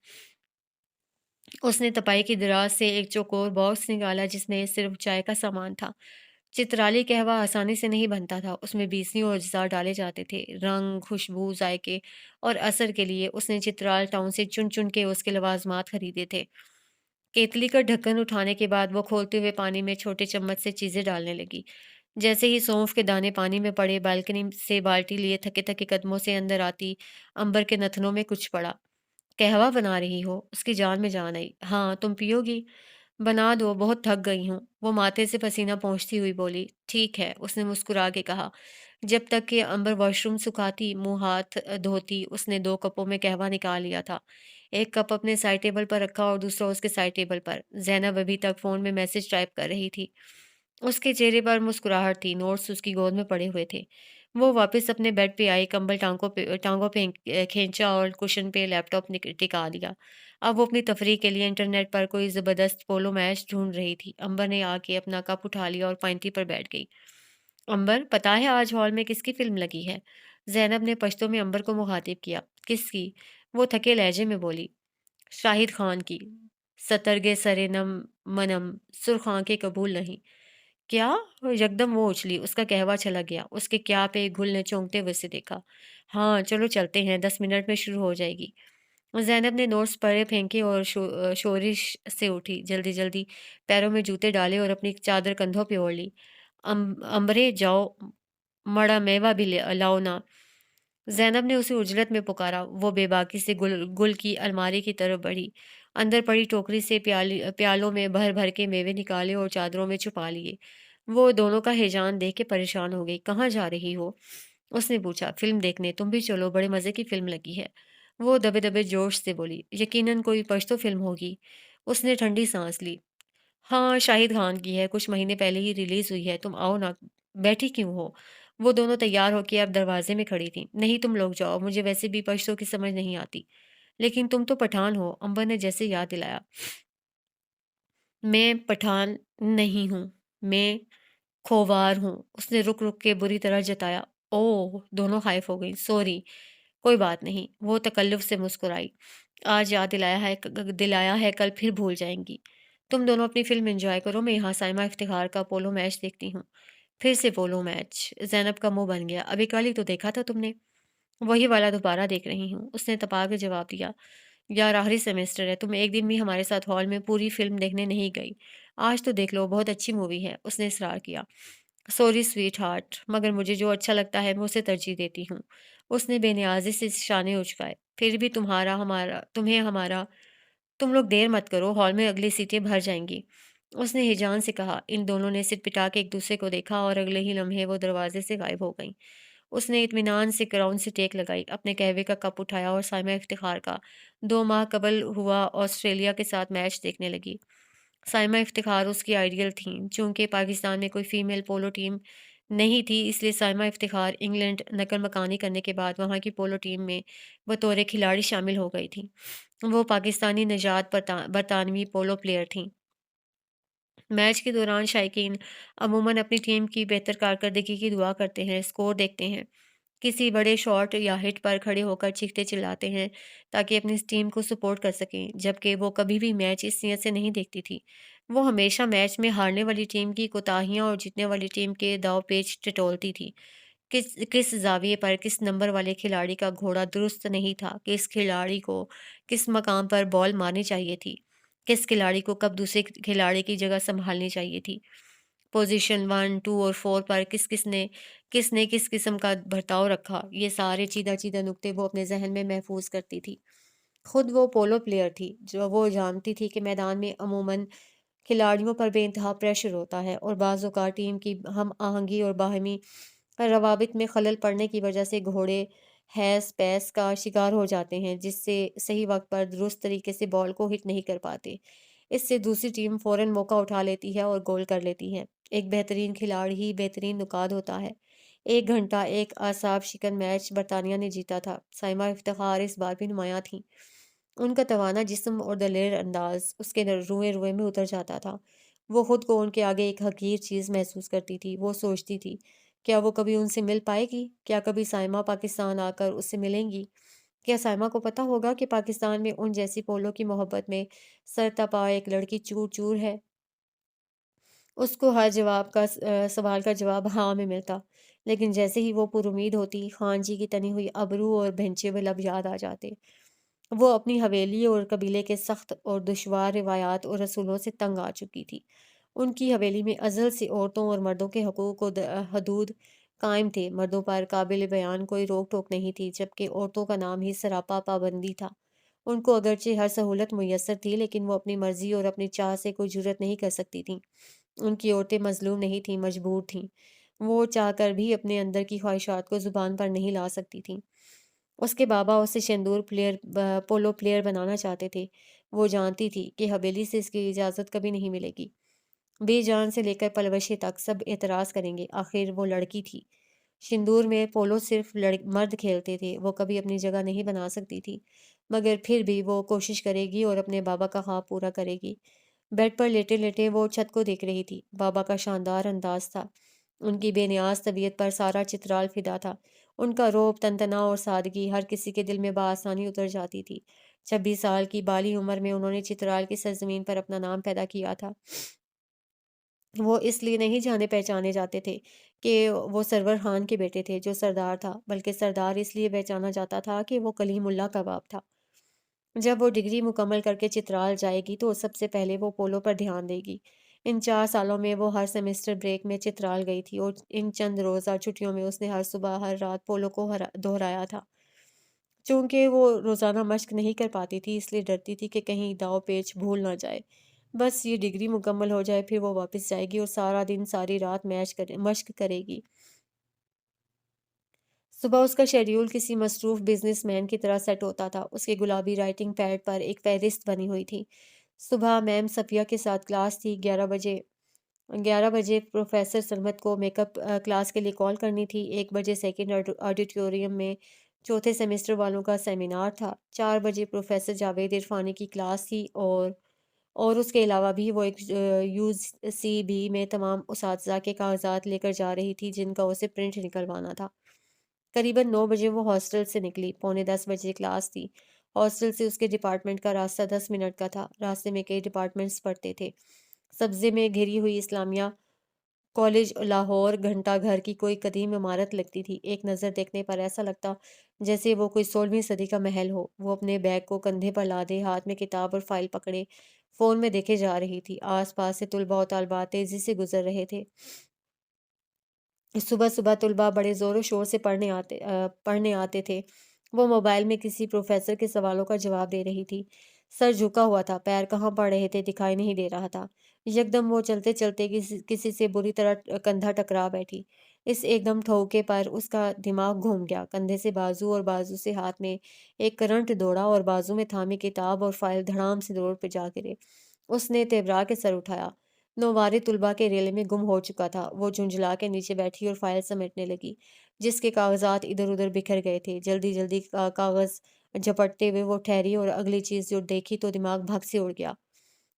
اس نے تپائی کی دراز سے ایک چوکور باکس نکالا جس میں صرف چائے کا سامان تھا۔ چترالی قہوہ آسانی سے نہیں بنتا تھا، اس میں بیسنی اور اجزاء ڈالے جاتے تھے، رنگ، خوشبو، ذائقے اور اثر کے لیے۔ اس نے چترال ٹاؤن سے چن چن کے اس کے لوازمات خریدے تھے۔ کیتلی کا ڈھکن اٹھانے کے بعد وہ کھولتے ہوئے پانی میں چھوٹے چمچ سے چیزیں ڈالنے لگی۔ جیسے ہی سونف کے دانے پانی میں پڑے، بالکنی سے بالٹی لیے تھکے تھکے قدموں سے اندر آتی، امبر کے نتنوں میں کچھ پڑا۔ قہوہ بنا رہی ہو؟ اس کی جان میں جان آئی۔ ہاں، تم پیو گی؟ بنا دو، بہت تھک گئی ہوں۔ وہ ماتھے سے پسینہ پہنچتی ہوئی بولی۔ ٹھیک ہے، اس نے مسکرا کے کہا۔ جب تک کہ امبر واش روم سکھاتی، منہ ہاتھ دھوتی، اس نے 2 کپوں میں قہوہ نکال لیا تھا۔ ایک کپ اپنے سائڈ ٹیبل پر رکھا اور دوسرا اس کے سائڈ ٹیبل پر۔ زینب ابھی تک فون میں میسج ٹائپ کر رہی تھی۔ اس کے چہرے پر مسکراہٹ تھی، نوٹس اس کی گود میں پڑے ہوئے تھے۔ وہ واپس اپنے بیڈ پہ آئی، کمبل ٹانگوں پہ کھینچا اور کوشن پہ لیپ ٹاپ ٹکا لیا۔ اب وہ اپنی تفریح کے لیے انٹرنیٹ پر کوئی زبردست پولو میچ ڈھونڈ رہی تھی۔ امبر نے آ کے اپنا کپ اٹھا لیا اور پینٹی پر بیٹھ گئی۔ امبر، پتہ ہے آج ہال میں کس کی فلم لگی ہے؟ زینب نے پشتو میں امبر کو مخاطب کیا۔ کس کی؟ وہ تھکے لہجے میں بولی۔ شاہد خان کی۔ سترگے سرے نم منم، سرخ آنکھیں قبول نہیں۔ کیا؟ یکدم وہ اچھلی، اس کا قہوہ چلا گیا۔ اس کے کیا پہ گل نے چونکتے ہوئے سے دیکھا۔ ہاں چلو چلتے ہیں، 10 منٹ میں شروع ہو جائے گی۔ زینب نے نوٹس پڑے پھینکے اور شورش سے اٹھی، جلدی جلدی پیروں میں جوتے ڈالے اور اپنی چادر کندھوں پہ اوڑھ لی۔ امبرے جاؤ، مڑا میوہ بھی لاؤ نا۔ زینب نے اسے اجلت میں پکارا۔ وہ بے باکی سے گل کی الماری کی طرف بڑھی، اندر پڑی ٹوکری سے پیالوں میں بھر بھر کے میوے نکالے اور چادروں میں چھپا لیے۔ وہ دونوں کا ہیجان دیکھ کے پریشان ہو گئی۔ کہاں جا رہی ہو؟ اس نے پوچھا۔ فلم دیکھنے، تم بھی چلو، بڑے مزے کی فلم لگی ہے۔ وہ دبے دبے جوش سے بولی۔ یقیناً کوئی پشتو فلم ہوگی۔ اس نے ٹھنڈی سانس لی۔ ہاں، شاہد خان کی ہے، کچھ مہینے پہلے ہی ریلیز ہوئی ہے۔ تم آؤ نا، بیٹھی کیوں ہو؟ وہ دونوں تیار ہو کے اب دروازے میں کھڑی تھیں۔ نہیں، تم لوگ جاؤ، مجھے ویسے بھی پشتو کی سمجھ نہیں آتی۔ لیکن تم تو پٹھان ہو، امبر نے جیسے یاد دلایا۔ میں پٹھان نہیں ہوں، میں کھوار ہوں، اس نے رک رک کے بری طرح جتایا۔ اوہ، دونوں خائف ہو گئیں۔ سوری، کوئی بات نہیں، وہ تکلف سے مسکرائی۔ آج یاد دلایا ہے، کل پھر بھول جائیں گی۔ تم دونوں اپنی فلم انجوائے کرو، میں یہاں سائمہ افتخار کا پولو میچ دیکھتی ہوں۔ پھر سے پولو میچ؟ زینب کا منہ بن گیا۔ ابھی کل ہی تو دیکھا تھا تم نے۔ وہی والا دوبارہ دیکھ رہی ہوں، اس نے تپا کے جواب دیا۔ یار آخری سیمسٹر ہے، تم ایک دن بھی ہمارے ساتھ ہال میں پوری فلم دیکھنے نہیں گئی۔ آج تو دیکھ لو، بہت اچھی مووی ہے، اس نے اصرار کیا۔ سوری سویٹ ہارٹ، مگر مجھے جو اچھا لگتا ہے میں اسے ترجیح دیتی ہوں۔ اس نے بے نیازی سے شانے اچکائے۔ پھر بھی تمہیں ہمارا، تم لوگ دیر مت کرو، ہال میں اگلی سیٹیں بھر جائیں گی، اس نے ہیجان سے کہا۔ ان دونوں نے سر پٹا کے ایک دوسرے کو دیکھا اور اگلے ہی لمحے وہ دروازے سے غائب ہو گئیں۔ اس نے اطمینان سے کراؤن سے ٹیک لگائی، اپنے قہوے کا کپ اٹھایا اور سائمہ افتخار کا 2 ماہ قبل ہوا آسٹریلیا کے ساتھ میچ دیکھنے لگی۔ سائمہ افتخار اس کی آئیڈیل تھیں۔ چونکہ پاکستان میں کوئی فیمیل پولو ٹیم نہیں تھی، اس لیے سائمہ افتخار انگلینڈ نقل مکانی کرنے کے بعد وہاں کی پولو ٹیم میں بطور کھلاڑی شامل ہو گئی تھیں۔ وہ پاکستانی نژاد برطانوی پولو پلیئر تھیں۔ میچ کے دوران شائقین عموماً اپنی ٹیم کی بہتر کارکردگی کی دعا کرتے ہیں، اسکور دیکھتے ہیں کسی بڑے شاٹ یا ہٹ پر کھڑے ہو کر چیختے چلاتے ہیں تاکہ اپنی اس ٹیم کو سپورٹ کر سکیں، جبکہ وہ کبھی بھی میچ اس نیت سے نہیں دیکھتی تھی۔ وہ ہمیشہ میچ میں ہارنے والی ٹیم کی کوتاہیاں اور جیتنے والی ٹیم کے داؤ پیچ ٹٹولتی تھی۔ کس زاویے پر کس نمبر والے کھلاڑی کا گھوڑا درست نہیں تھا، کس کھلاڑی کو کس مقام پر بال مارنی چاہیے تھی، کس کھلاڑی کو کب دوسرے کھلاڑی کی جگہ سنبھالنی چاہیے تھی، پوزیشن 1، 2 اور 4 پر کس نے کس قسم کا برتاؤ رکھا، یہ سارے چیدہ چیدہ نکتے وہ اپنے ذہن میں محفوظ کرتی تھی۔ خود وہ پولو پلیئر تھی، جو وہ جانتی تھی کہ میدان میں عموماً کھلاڑیوں پر بے انتہا پریشر ہوتا ہے اور بعض اوقات ٹیم کی ہم آہنگی اور باہمی روابط میں خلل پڑنے کی وجہ سے گھوڑے ہیس پیس کا شکار ہو جاتے ہیں، جس سے صحیح وقت پر درست طریقے سے بال کو ہٹ نہیں کر پاتے۔ اس سے دوسری ٹیم فوراً موقع اٹھا لیتی ہے اور گول کر لیتی ہے۔ ایک بہترین کھلاڑی ہی بہترین نکات ہوتا ہے۔ 1 گھنٹہ ایک اعصاب شکن میچ برطانیہ نے جیتا تھا۔ سائمہ افتخار اس بار بھی نمایاں تھیں۔ ان کا توانا جسم اور دلیر انداز اس کے روئے روئے میں اتر جاتا تھا۔ وہ خود کو ان کے آگے ایک حقیر چیز محسوس کرتی تھی۔ وہ سوچتی تھی، کیا وہ کبھی ان سے مل پائے گی؟ کیا کبھی سائمہ پاکستان آ کر اس سے ملیں گی؟ کیا سائمہ کو پتہ ہوگا کہ پاکستان میں ان جیسی پولو کی محبت میں سر تپا ایک لڑکی چور چور ہے؟ اس کو ہر سوال کا جواب ہاں میں ملتا، لیکن جیسے ہی وہ پر امید ہوتی، خان جی کی تنی ہوئی ابرو اور بھنچے ہوئے لب یاد آ جاتے۔ وہ اپنی حویلی اور قبیلے کے سخت اور دشوار روایات اور رسولوں سے تنگ آ چکی تھی۔ ان کی حویلی میں ازل سے عورتوں اور مردوں کے حقوق و حدود قائم تھے۔ مردوں پر قابل بیان کوئی روک ٹوک نہیں تھی، جبکہ عورتوں کا نام ہی سراپا پابندی تھا۔ ان کو اگرچہ ہر سہولت میسر تھی، لیکن وہ اپنی مرضی اور اپنی چاہ سے کوئی جرأت نہیں کر سکتی تھیں۔ ان کی عورتیں مظلوم نہیں تھیں، مجبور تھیں۔ وہ چاہ کر بھی اپنے اندر کی خواہشات کو زبان پر نہیں لا سکتی تھیں۔ اس کے بابا اسے پولو پلیئر بنانا چاہتے تھے۔ وہ جانتی تھی کہ حویلی سے اس کی اجازت کبھی نہیں ملے گی۔ بے جان سے لے کر پلوشے تک سب اعتراض کریں گے، آخر وہ لڑکی تھی۔ شندور میں پولو صرف مرد کھیلتے تھے، وہ کبھی اپنی جگہ نہیں بنا سکتی تھی، مگر پھر بھی وہ کوشش کرے گی اور اپنے بابا کا خواب پورا کرے گی۔ بیڈ پر لیٹے لیٹے وہ چھت کو دیکھ رہی تھی۔ بابا کا شاندار انداز تھا، ان کی بے نیاز طبیعت پر سارا چترال فدا تھا۔ ان کا روب، تنتنا اور سادگی ہر کسی کے دل میں بآسانی اتر جاتی تھی۔ 26 سال کی بالی عمر میں انہوں نے چترال کی سرزمین پر اپنا نام پیدا کیا تھا۔ وہ اس لیے نہیں جانے پہچانے جاتے تھے کہ وہ سرور خان کے بیٹے تھے جو سردار تھا، بلکہ سردار اس لیے پہچانا جاتا تھا کہ وہ کلیم اللہ کا باپ تھا۔ جب وہ ڈگری مکمل کر کے چترال جائے گی تو سب سے پہلے وہ پولو پر دھیان دے گی۔ ان 4 سالوں میں وہ ہر سیمسٹر بریک میں چترال گئی تھی اور ان چند روزہ چھٹیوں میں اس نے ہر صبح ہر رات پولو کو دہرایا تھا۔ چونکہ وہ روزانہ مشق نہیں کر پاتی تھی، اس لیے ڈرتی تھی کہ کہیں داؤ پیچ بھول نہ جائے۔ بس یہ ڈگری مکمل ہو جائے، پھر وہ واپس جائے گی اور سارا دن ساری رات مشق کرے گی۔ صبح اس کا شیڈیول کسی مصروف بزنس مین کی طرح سیٹ ہوتا تھا۔ اس کے گلابی رائٹنگ پیڈ پر ایک فہرست بنی ہوئی تھی۔ صبح میم صفیہ کے ساتھ کلاس تھی، 11 بجے پروفیسر سرمت کو میک اپ کلاس کے لیے کال کرنی تھی۔ 1 بجے سیکنڈ آڈیٹوریم میں چوتھے سیمسٹر والوں کا سیمینار تھا۔ 4 بجے پروفیسر جاوید عرفانی کی کلاس تھی اور اس کے علاوہ بھی وہ ایک یو سی بی میں تمام اساتذہ کے کاغذات لے کر جا رہی تھی جن کا اسے پرنٹ نکلوانا تھا۔ قریباً 9 بجے وہ ہاسٹل سے نکلی، پونے 10 بجے کلاس تھی۔ ہاسٹل سے اس کے ڈپارٹمنٹ کا راستہ 10 منٹ کا تھا۔ راستے میں کئی ڈپارٹمنٹس پڑتے تھے۔ سبزے میں گھری ہوئی اسلامیہ کالج لاہور گھنٹہ گھر کی کوئی قدیم عمارت لگتی تھی۔ ایک نظر دیکھنے پر ایسا لگتا جیسے وہ کوئی 16ویں صدی کا محل ہو۔ وہ اپنے بیگ کو کندھے پر لادے، ہاتھ میں کتاب اور فائل پکڑے فون میں دیکھے جا رہی تھی۔ آس پاس سے طلباء و طالبات تیزی سے گزر رہے تھے۔ صبح صبح طلباء بڑے زور و شور سے پڑھنے آتے تھے۔ وہ موبائل میں کسی پروفیسر کے سوالوں کا جواب دے رہی تھی۔ سر جھکا ہوا تھا، پیر کہاں پڑ رہے تھے دکھائی نہیں دے رہا تھا۔ یکدم وہ چلتے چلتے کسی سے بری طرح کندھا ٹکرا بیٹھی۔ اس ایک دم ٹھوکے پر اس کا دماغ گھوم گیا۔ کندھے سے بازو اور بازو سے ہاتھ میں ایک کرنٹ دوڑا اور بازو میں تھامی کتاب اور فائل دھڑام سے روڈ پہ جا گرے۔ اس نے تیورا کے سر اٹھایا۔ نووارے طلباء کے ریلے میں گم ہو چکا تھا۔ وہ جھنجھلا کے نیچے بیٹھی اور فائل سمیٹنے لگی جس کے کاغذات ادھر ادھر بکھر گئے تھے۔ جلدی جلدی کاغذ جھپٹتے ہوئے وہ ٹھہری اور اگلی چیز جو دیکھی تو دماغ بھگ سے اڑ گیا۔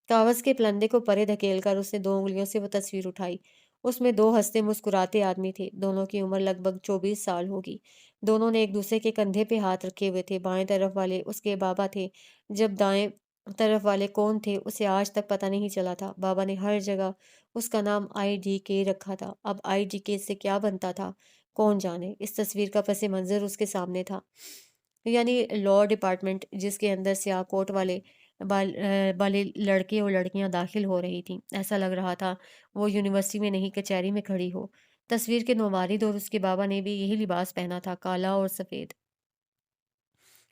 کاغذ کے پلندے کو پرے دھکیل کر اس نے 2 انگلیوں سے وہ تصویر اٹھائی اس میں دو ہنستے مسکراتے آدمی تھے، دونوں کی عمر لگ بھگ 24 سال ہوگی۔ دونوں نے ایک دوسرے کے کندھے پہ ہاتھ رکھے ہوئے تھے۔ بائیں طرف والے اس کے بابا تھے، جب دائیں طرف والے کون تھے اسے آج تک پتہ نہیں چلا تھا۔ بابا نے ہر جگہ اس کا نام آئی ڈی کے رکھا تھا۔ اب آئی ڈی کے سے کیا بنتا تھا کون جانے۔ اس تصویر کا پس منظر اس کے سامنے تھا، یعنی لاء ڈپارٹمنٹ، جس کے اندر سیاہ کوٹ والے لڑکے اور لڑکیاں داخل ہو رہی تھیں۔ ایسا لگ رہا تھا وہ یونیورسٹی میں نہیں کچہری میں کھڑی ہو۔ تصویر کے نوالد اور اس کے بابا نے بھی یہی لباس پہنا تھا، کالا اور سفید۔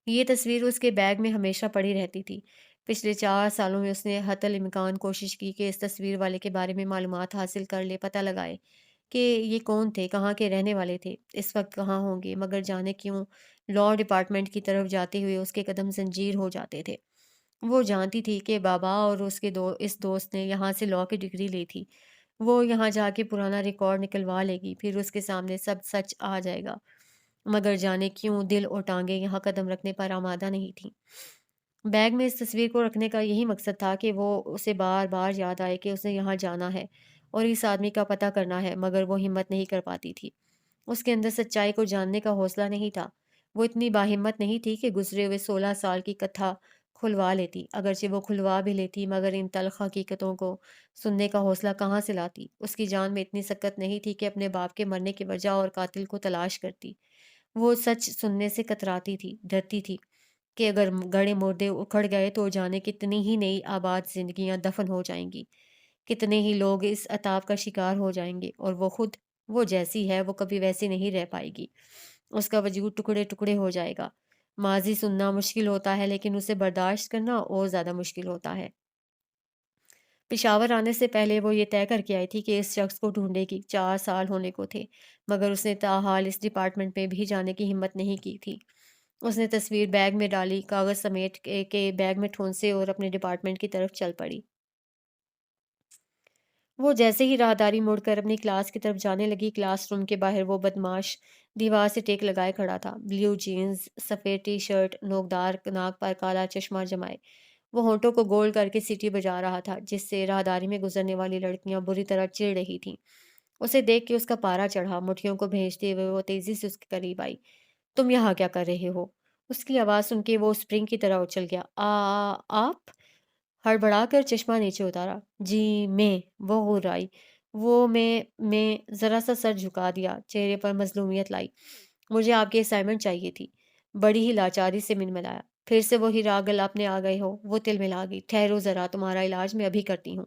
یہ تصویر اس کے بیگ میں ہمیشہ پڑی رہتی تھی۔ پچھلے 4 سالوں میں اس نے حتی الامکان کوشش کی کہ اس تصویر والے کے بارے میں معلومات حاصل کر لے، پتہ لگائے کہ یہ کون تھے، کہاں کے رہنے والے تھے، اس وقت کہاں ہوں گے، مگر جانے کیوں لاء ڈپارٹمنٹ کی طرف جاتے ہوئے اس کے قدم زنجیر ہو جاتے تھے۔ وہ جانتی تھی کہ بابا اور اس کے اس دوست نے یہاں سے لاء کی ڈگری لی تھی۔ وہ یہاں جا کے پرانا ریکارڈ نکلوا لے گی، پھر اس کے سامنے سب سچ آ جائے گا، مگر جانے کیوں دل اور ٹانگیں یہاں قدم رکھنے پر آمادہ نہیں تھیں۔ بیگ میں اس تصویر کو رکھنے کا یہی مقصد تھا کہ وہ اسے بار بار یاد آئے کہ اسے یہاں جانا ہے اور اس آدمی کا پتہ کرنا ہے، مگر وہ ہمت نہیں کر پاتی تھی۔ اس کے اندر سچائی کو جاننے کا حوصلہ نہیں تھا۔ وہ اتنی باہمت نہیں تھی کہ گزرے ہوئے 16 سال کی کتھا کھلوا لیتی، اگرچہ وہ کھلوا بھی لیتی، مگر ان تلخ حقیقتوں کو سننے کا حوصلہ کہاں سے لاتی۔ اس کی جان میں اتنی سکت نہیں تھی کہ اپنے باپ کے مرنے کی وجہ اور قاتل کو تلاش کرتی۔ وہ سچ سننے سے کتراتی تھی، ڈرتی تھی کہ اگر گڑے مردے اکھڑ گئے تو جانے کتنی ہی نئی آباد زندگیاں دفن ہو جائیں گی، کتنے ہی لوگ اس عطاب کا شکار ہو جائیں گے، اور وہ خود، وہ جیسی ہے وہ کبھی ویسی نہیں رہ پائے گی۔ اس کا وجود ٹکڑے ٹکڑے ہو جائے گا۔ ماضی سننا مشکل ہوتا ہے، لیکن اسے برداشت کرنا اور زیادہ مشکل ہوتا ہے۔ پشاور آنے سے پہلے وہ یہ طے کر کے آئی تھی کہ اس شخص کو ڈھونڈے گی۔ 4 سال ہونے کو تھے، مگر اس نے تاحال اس ڈپارٹمنٹ میں بھی جانے کی ہمت نہیں کی تھی۔ اس نے تصویر بیگ میں ڈالی، کاغذ سمیٹ کے بیگ میں ٹھونسے اور اپنے ڈپارٹمنٹ کی طرف چل پڑی۔ وہ جیسے ہی راہداری مڑ کر اپنی کلاس کی طرف جانے لگی، کلاس روم کے باہر وہ بدماش دیوار سے ٹیک لگائے کھڑا تھا، بلیو جینز، سفید ٹی شرٹ، نوکدار ناک پر کالا چشمہ جمائے۔ وہ ہونٹوں کو گول کر کے سیٹی بجا رہا تھا، جس سے راہداری میں گزرنے والی لڑکیاں بری طرح چڑ رہی تھیں۔ اسے دیکھ کے اس کا پارا چڑھا، مٹھیوں کو بھیجتے ہوئے وہ تیزی سے اس کے قریب آئی۔ تم یہاں کیا کر رہے ہو؟ اس کی آواز سن کے وہ اسپرنگ کی طرح اچھل گیا۔ آپ؟ ہڑبڑا کر چشمہ نیچے اتارا۔ جی میں، وہ غر آئی۔ میں ذرا سا سر جھکا دیا، چہرے پر مظلومیت لائی۔ مجھے آپ کی اسائنمنٹ چاہیے تھی۔ بڑی ہی لاچاری سے منملایا۔ پھر سے وہی راگل اپنے آ گئے ہو؟ وہ تل ملا گئی۔ ٹھہرو ذرا، تمہارا علاج میں ابھی کرتی ہوں۔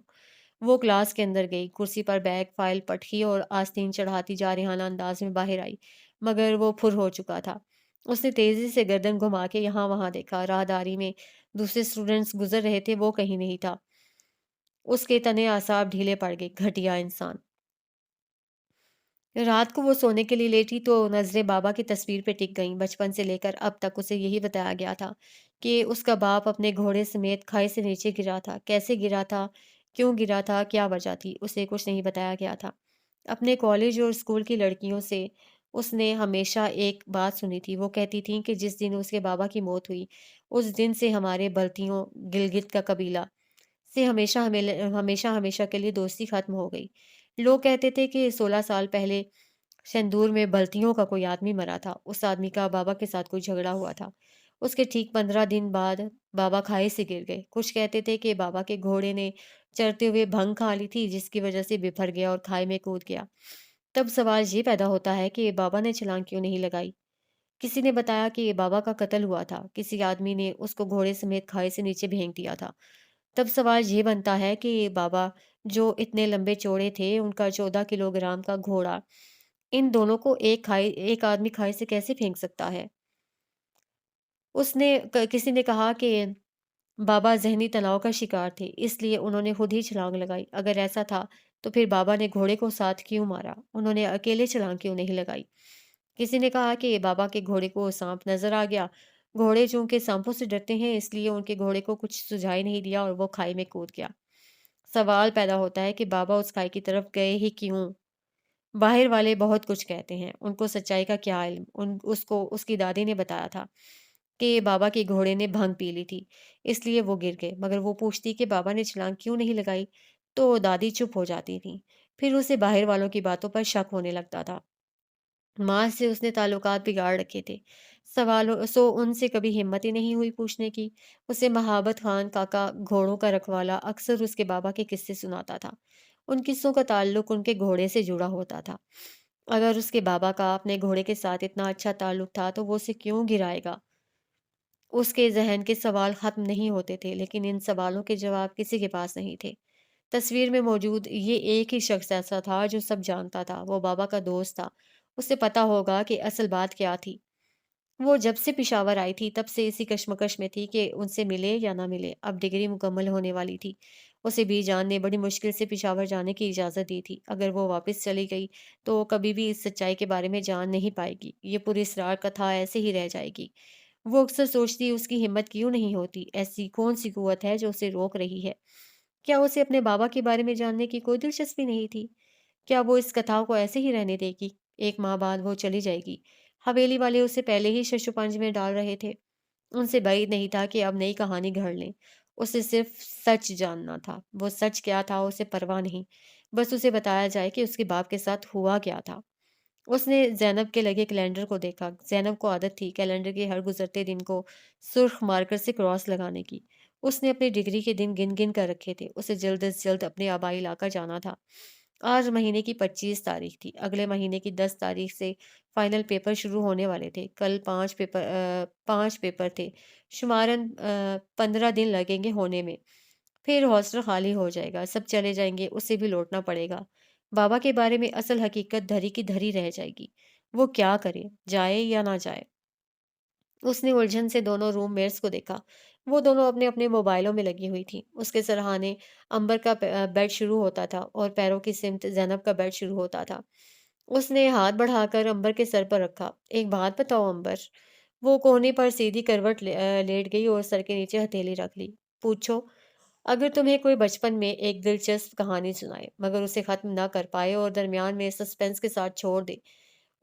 وہ کلاس کے اندر گئی، کرسی پر بیگ فائل پٹکی اور آستین چڑھاتی جارحانہ انداز میں باہر آئی، مگر وہ پھر ہو چکا تھا۔ اس نے تیزی سے گردن گھما کے یہاں وہاں دیکھا۔ راہداری میں دوسرے اسٹوڈنٹس گزر رہے تھے، وہ کہیں نہیں تھا۔ اس کے تنے اعصاب ڈھیلے پڑ گئے۔ گھٹیا انسان۔ رات کو وہ سونے کے لیے لیٹی تو نظریں بابا کی تصویر پہ ٹک گئیں۔ بچپن سے لے کر اب تک اسے یہی بتایا گیا تھا کہ اس کا باپ اپنے گھوڑے سمیت کھائی سے نیچے گرا تھا۔ کیسے گرا تھا، کیوں گرا تھا، کیا وجہ تھی، اسے کچھ نہیں بتایا گیا تھا۔ اپنے کالج اور اسکول کی لڑکیوں سے اس نے ہمیشہ ایک بات سنی تھی۔ وہ کہتی تھیں کہ جس دن اس کے بابا کی موت ہوئی، اس دن سے ہمارے بلتیوں گلگت کا قبیلہ سے ہمیشہ ہمیشہ کے لیے دوستی ختم ہو گئی۔ لوگ کہتے تھے کہ 16 سال پہلے شندور میں بلتیوں کا کوئی آدمی مرا تھا۔ اس آدمی کا بابا کے ساتھ کوئی جھگڑا ہوا تھا۔ اس کے ٹھیک 15 دن بعد بابا کھائی سے گر گئے۔ کچھ کہتے تھے کہ بابا کے گھوڑے نے چرتے ہوئے بھنگ کھا لی تھی، جس کی وجہ سے بفر گیا اور کھائی میں کود گیا۔ تب سوال یہ پیدا ہوتا ہے کہ بابا نے چھلانگ کیوں نہیں لگائی؟ کسی نے بتایا کہ بابا کا قتل ہوا تھا، کسی آدمی نے اس کو گھوڑے سمیت کھائی سے نیچے پھینک دیا تھا۔ تب سوال یہ بنتا ہے کہ بابا جو اتنے لمبے چوڑے تھے، ان کا 14 کلوگرام کا گھوڑا ان دونوں کو ایک آدمی کھائی سے کیسے پھینک سکتا ہے؟ کسی نے کہا کہ بابا ذہنی تناؤ کا شکار تھے، اس لیے انہوں نے خود ہی چھلانگ لگائی۔ اگر ایسا تھا تو پھر بابا نے گھوڑے کو ساتھ کیوں مارا؟ انہوں نے اکیلے چھلانگ کیوں نہیں لگائی؟ کسی نے کہا کہ بابا کے گھوڑے کو سانپ نظر آ گیا۔ گھوڑے چونکہ سانپوں سے ڈرتے ہیں، اس لیے ان کے گھوڑے کو کچھ سجھائی نہیں دیا اور وہ کھائی میں کود گیا۔ سوال پیدا ہوتا ہے کہ بابا اس کھائی کی طرف گئے ہی کیوں؟ باہر والے بہت کچھ کہتے ہیں، ان کو سچائی کا کیا علم؟ اس کو اس کی دادی نے بتایا تھا کہ بابا کے گھوڑے نے بھنگ پی لی تھی، اس لیے وہ گر گئے، مگر وہ پوچھتی کہ بابا نے چھلانگ کیوں نہیں لگائی تو دادی چپ ہو جاتی تھی۔ پھر اسے باہر والوں کی باتوں پر شک ہونے لگتا تھا۔ ماں سے اس نے تعلقات بگاڑ رکھے تھے، ان سے کبھی ہمت ہی نہیں ہوئی پوچھنے کی۔ اسے مہابت خان کاکا گھوڑوں کا رکھوالا اکثر اس کے بابا کے قصے سناتا تھا۔ ان قصوں کا تعلق ان کے گھوڑے سے جڑا ہوتا تھا۔ اگر اس کے بابا کا اپنے گھوڑے کے ساتھ اتنا اچھا تعلق تھا تو وہ اسے کیوں گرائے گا؟ اس کے ذہن کے سوال ختم نہیں ہوتے تھے، لیکن ان سوالوں کے جواب کسی کے پاس نہیں تھے۔ تصویر میں موجود یہ ایک ہی شخص ایسا تھا جو سب جانتا تھا، وہ بابا کا دوست تھا۔ اسے پتا ہوگا کہ اصل بات کیا تھی۔ وہ جب سے پشاور آئی تھی تب سے اسی کشمکش میں تھی کہ ان سے ملے یا نہ ملے۔ اب ڈگری مکمل ہونے والی تھی۔ اسے بی جان نے بڑی مشکل سے پشاور جانے کی اجازت دی تھی۔ اگر وہ واپس چلی گئی تو کبھی بھی اس سچائی کے بارے میں جان نہیں پائے گی۔ یہ پوری اسرار کتھا ایسے ہی رہ جائے گی۔ وہ اکثر سوچتی اس کی ہمت کیوں نہیں ہوتی، ایسی کون سی قوت ہے جو اسے روک رہی ہے؟ کیا اسے اپنے بابا کے بارے میں جاننے کی کوئی دلچسپی نہیں تھی؟ کیا وہ اس کتھا کو ایسے ہی رہنے دے گی؟ ایک ماہ بعد وہ چلی جائے گی۔ حویلی والے اسے پہلے ہی شش پنج میں ڈال رہے تھے۔ ان سے بعید نہیں تھا کہ اب نئی کہانی گھڑ لیں۔ اسے صرف سچ جاننا تھا۔ وہ سچ کیا تھا اسے پرواہ نہیں، بس اسے بتایا جائے کہ اس کے باپ کے ساتھ ہوا کیا تھا۔ اس نے زینب کے لگے کیلنڈر کو دیکھا۔ زینب کو عادت تھی کیلنڈر کے ہر گزرتے دن کو سرخ مارکر سے کراس لگانے کی۔ اس نے اپنی ڈگری کے دن گن گن کر رکھے تھے۔ اسے جلد از جلد اپنے آبائی علاقہ جانا تھا۔ آج مہینے کی 25 تاریخ تھی۔ اگلے مہینے کی 10 تاریخ سے فائنل پیپر شروع ہونے والے تھے۔ کل 5 پیپر تھے۔ شمارن 15 دن لگیں گے ہونے میں۔ پھر ہاسٹل خالی ہو جائے گا، سب چلے جائیں گے، اسے بھی لوٹنا پڑے گا۔ بابا کے بارے میں اصل حقیقت دھری کی دھری رہ جائے گی۔ وہ کیا کرے، جائے یا نہ جائے؟ اس نے الجھن سے دونوں روم میٹس کو دیکھا۔ وہ دونوں اپنے اپنے موبائلوں میں لگی ہوئی تھیں۔ اس کے سرہانے امبر کا بیڈ شروع ہوتا تھا اور پیروں کی سمت زینب کا بیڈ شروع ہوتا تھا۔ اس نے ہاتھ بڑھا کر امبر کے سر پر رکھا۔ ایک بات بتاؤ امبر۔ وہ کونے پر سیدھی کروٹ لیٹ گئی اور سر کے نیچے ہتھیلی رکھ لی۔ پوچھو۔ اگر تمہیں کوئی بچپن میں ایک دلچسپ کہانی سنائے مگر اسے ختم نہ کر پائے اور درمیان میں سسپنس کے ساتھ چھوڑ دے،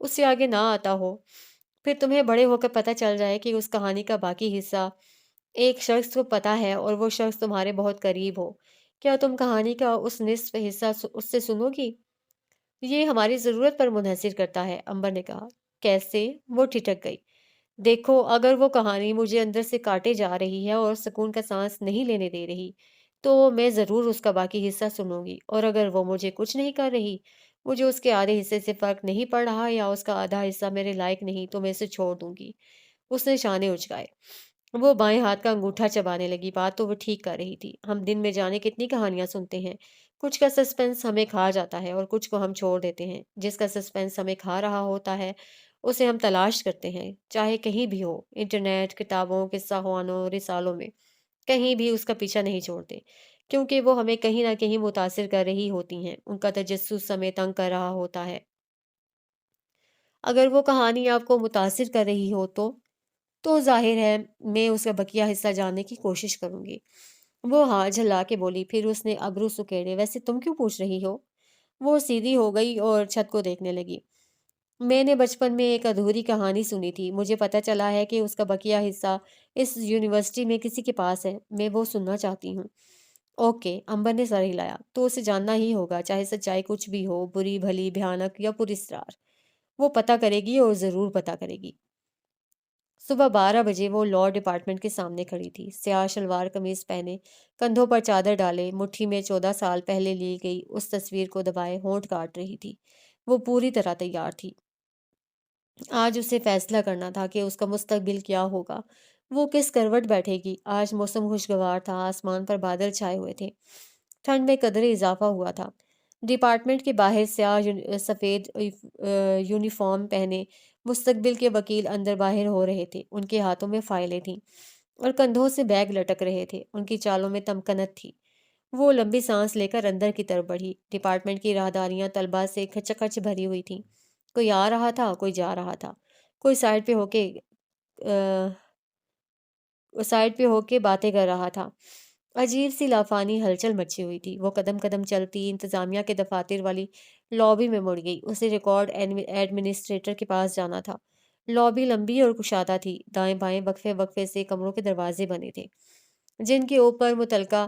اس سے آگے نہ آتا ہو، پھر تمہیں بڑے ہو کر پتہ چل جائے کہ اس کہانی کا باقی حصہ ایک شخص کو پتہ ہے اور وہ شخص تمہارے بہت قریب ہو، کیا تم کہانی کا اس نصف حصہ اس سے سنو گی؟ یہ ہماری ضرورت پر منحصر کرتا ہے، امبر نے کہا۔ کیسے؟ وہ ٹھٹک گئی۔ دیکھو، اگر وہ کہانی مجھے اندر سے کاٹے جا رہی ہے اور سکون کا سانس نہیں لینے دے رہی، تو میں ضرور اس کا باقی حصہ سنوں گی، اور اگر وہ مجھے کچھ نہیں کر رہی، مجھے اس کے آدھے حصے سے فرق نہیں پڑ رہا یا اس کا آدھا حصہ میرے لائق نہیں، تو میں اسے چھوڑ دوں گی۔ اس نے شانے اچکائے۔ وہ بائیں ہاتھ کا انگوٹھا چبانے لگی۔ بات تو وہ ٹھیک کر رہی تھی۔ ہم دن میں جانے کتنی کہانیاں سنتے ہیں۔ کچھ کا سسپنس ہمیں کھا جاتا ہے اور کچھ کو ہم چھوڑ دیتے ہیں۔ جس کا سسپنس ہمیں کھا رہا ہوتا ہے اسے ہم تلاش کرتے ہیں، چاہے کہیں بھی ہو، انٹرنیٹ، کتابوں، قصہ خوانوں، رسالوں میں، کہیں بھی اس کا پیچھا نہیں چھوڑتے، کیونکہ وہ ہمیں کہیں نہ کہیں متاثر کر رہی ہوتی ہیں، ان کا تجسس ہمیں تنگ کر رہا ہوتا ہے۔ اگر وہ کہانی آپ کو متاثر کر رہی ہو تو ظاہر ہے میں اس کا بقیہ حصہ جاننے کی کوشش کروں گی۔ وہ ہاتھ جھلا کے بولی، پھر اس نے ابرو سکیڑے۔ ویسے تم کیوں پوچھ رہی ہو؟ وہ سیدھی ہو گئی اور چھت کو دیکھنے لگی۔ میں نے بچپن میں ایک ادھوری کہانی سنی تھی، مجھے پتہ چلا ہے کہ اس کا بقیہ حصہ اس یونیورسٹی میں کسی کے پاس ہے، میں وہ سننا چاہتی ہوں۔ اوکے، امبر نے سر ہلایا، تو اسے جاننا ہی ہوگا، چاہے سچائی کچھ بھی ہو، بری بھلی بھیانک یا پراسرار۔ وہ پتہ کرے گی اور ضرور پتہ کرے گی۔ صبح 12 بجے وہ لاء ڈپارٹمنٹ کے سامنے کھڑی تھی، سیاہ شلوار قمیض پہنے، کندھوں پر چادر ڈالے، مٹھی میں 14 سال پہلے لی گئی اس تصویر کو دبائے ہونٹ کاٹ رہی تھی۔ وہ پوری طرح تیار تھی۔ آج اسے فیصلہ کرنا تھا کہ اس کا مستقبل کیا ہوگا۔ وہ کس کروٹ بیٹھے گی؟ آج موسم خوشگوار تھا، آسمان پر بادل چھائے ہوئے تھے، ٹھنڈ میں قدرے اضافہ ہوا تھا۔ ڈپارٹمنٹ کے باہر سیاہ سفید یونیفارم پہنے مستقبل کے وکیل اندر باہر ہو رہے تھے۔ ان کے ہاتھوں میں فائلیں تھیں اور کندھوں سے بیگ لٹک رہے تھے۔ ان کی چالوں میں تمکنت تھی۔ وہ لمبی سانس لے کر اندر کی طرف بڑھی۔ ڈپارٹمنٹ کی راہداریاں طلباء سے کھچکچ بھری ہوئی تھیں۔ کوئی آ رہا تھا، کوئی جا رہا تھا، کوئی سائڈ پہ ہو کے باتیں کر رہا تھا۔ عجیب سی لافانی ہلچل مچی ہوئی تھی۔ وہ قدم قدم چلتی انتظامیہ کے دفاتر والی لابی میں مڑ گئی۔ اسے ریکارڈ ایڈمنسٹریٹر کے پاس جانا تھا۔ لابی لمبی اور کشادہ تھی۔ دائیں بائیں وقفے وقفے سے کمروں کے دروازے بنے تھے، جن کے اوپر متعلقہ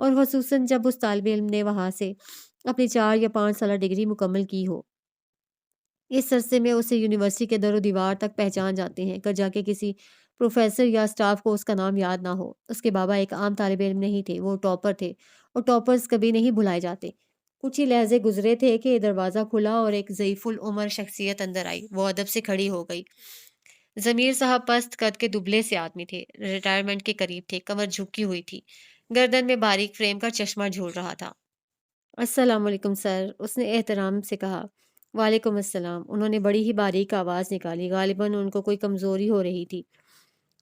اور خصوصاً جب اس طالب علم نے وہاں سے اپنی 4 یا 5 سالہ ڈگری مکمل کی ہو۔ اس عرصے میں اسے یونیورسٹی کے در و دیوار تک پہچان جاتے ہیں، کہ جا کے کسی پروفیسر یا اسٹاف کو اس کا نام یاد نہ ہو۔ اس کے بابا ایک عام طالب علم نہیں تھے، وہ ٹاپر تھے، اور ٹاپرز کبھی نہیں بھلائے جاتے۔ کچھ ہی لہجے گزرے تھے کہ دروازہ کھلا اور ایک ضعیف العمر شخصیت اندر آئی۔ وہ ادب سے کھڑی ہو گئی۔ ضمیر صاحب پست قد کے دبلے سے آدمی تھے، ریٹائرمنٹ کے قریب تھے، کمر جھکی ہوئی تھی، گردن میں باریک فریم کا چشمہ جھول رہا تھا۔ السلام علیکم سر، اس نے احترام سے کہا۔ وعلیکم السلام۔ انہوں نے بڑی ہی باریک آواز نکالی، غالباً ان کو کوئی کمزوری ہو رہی تھی۔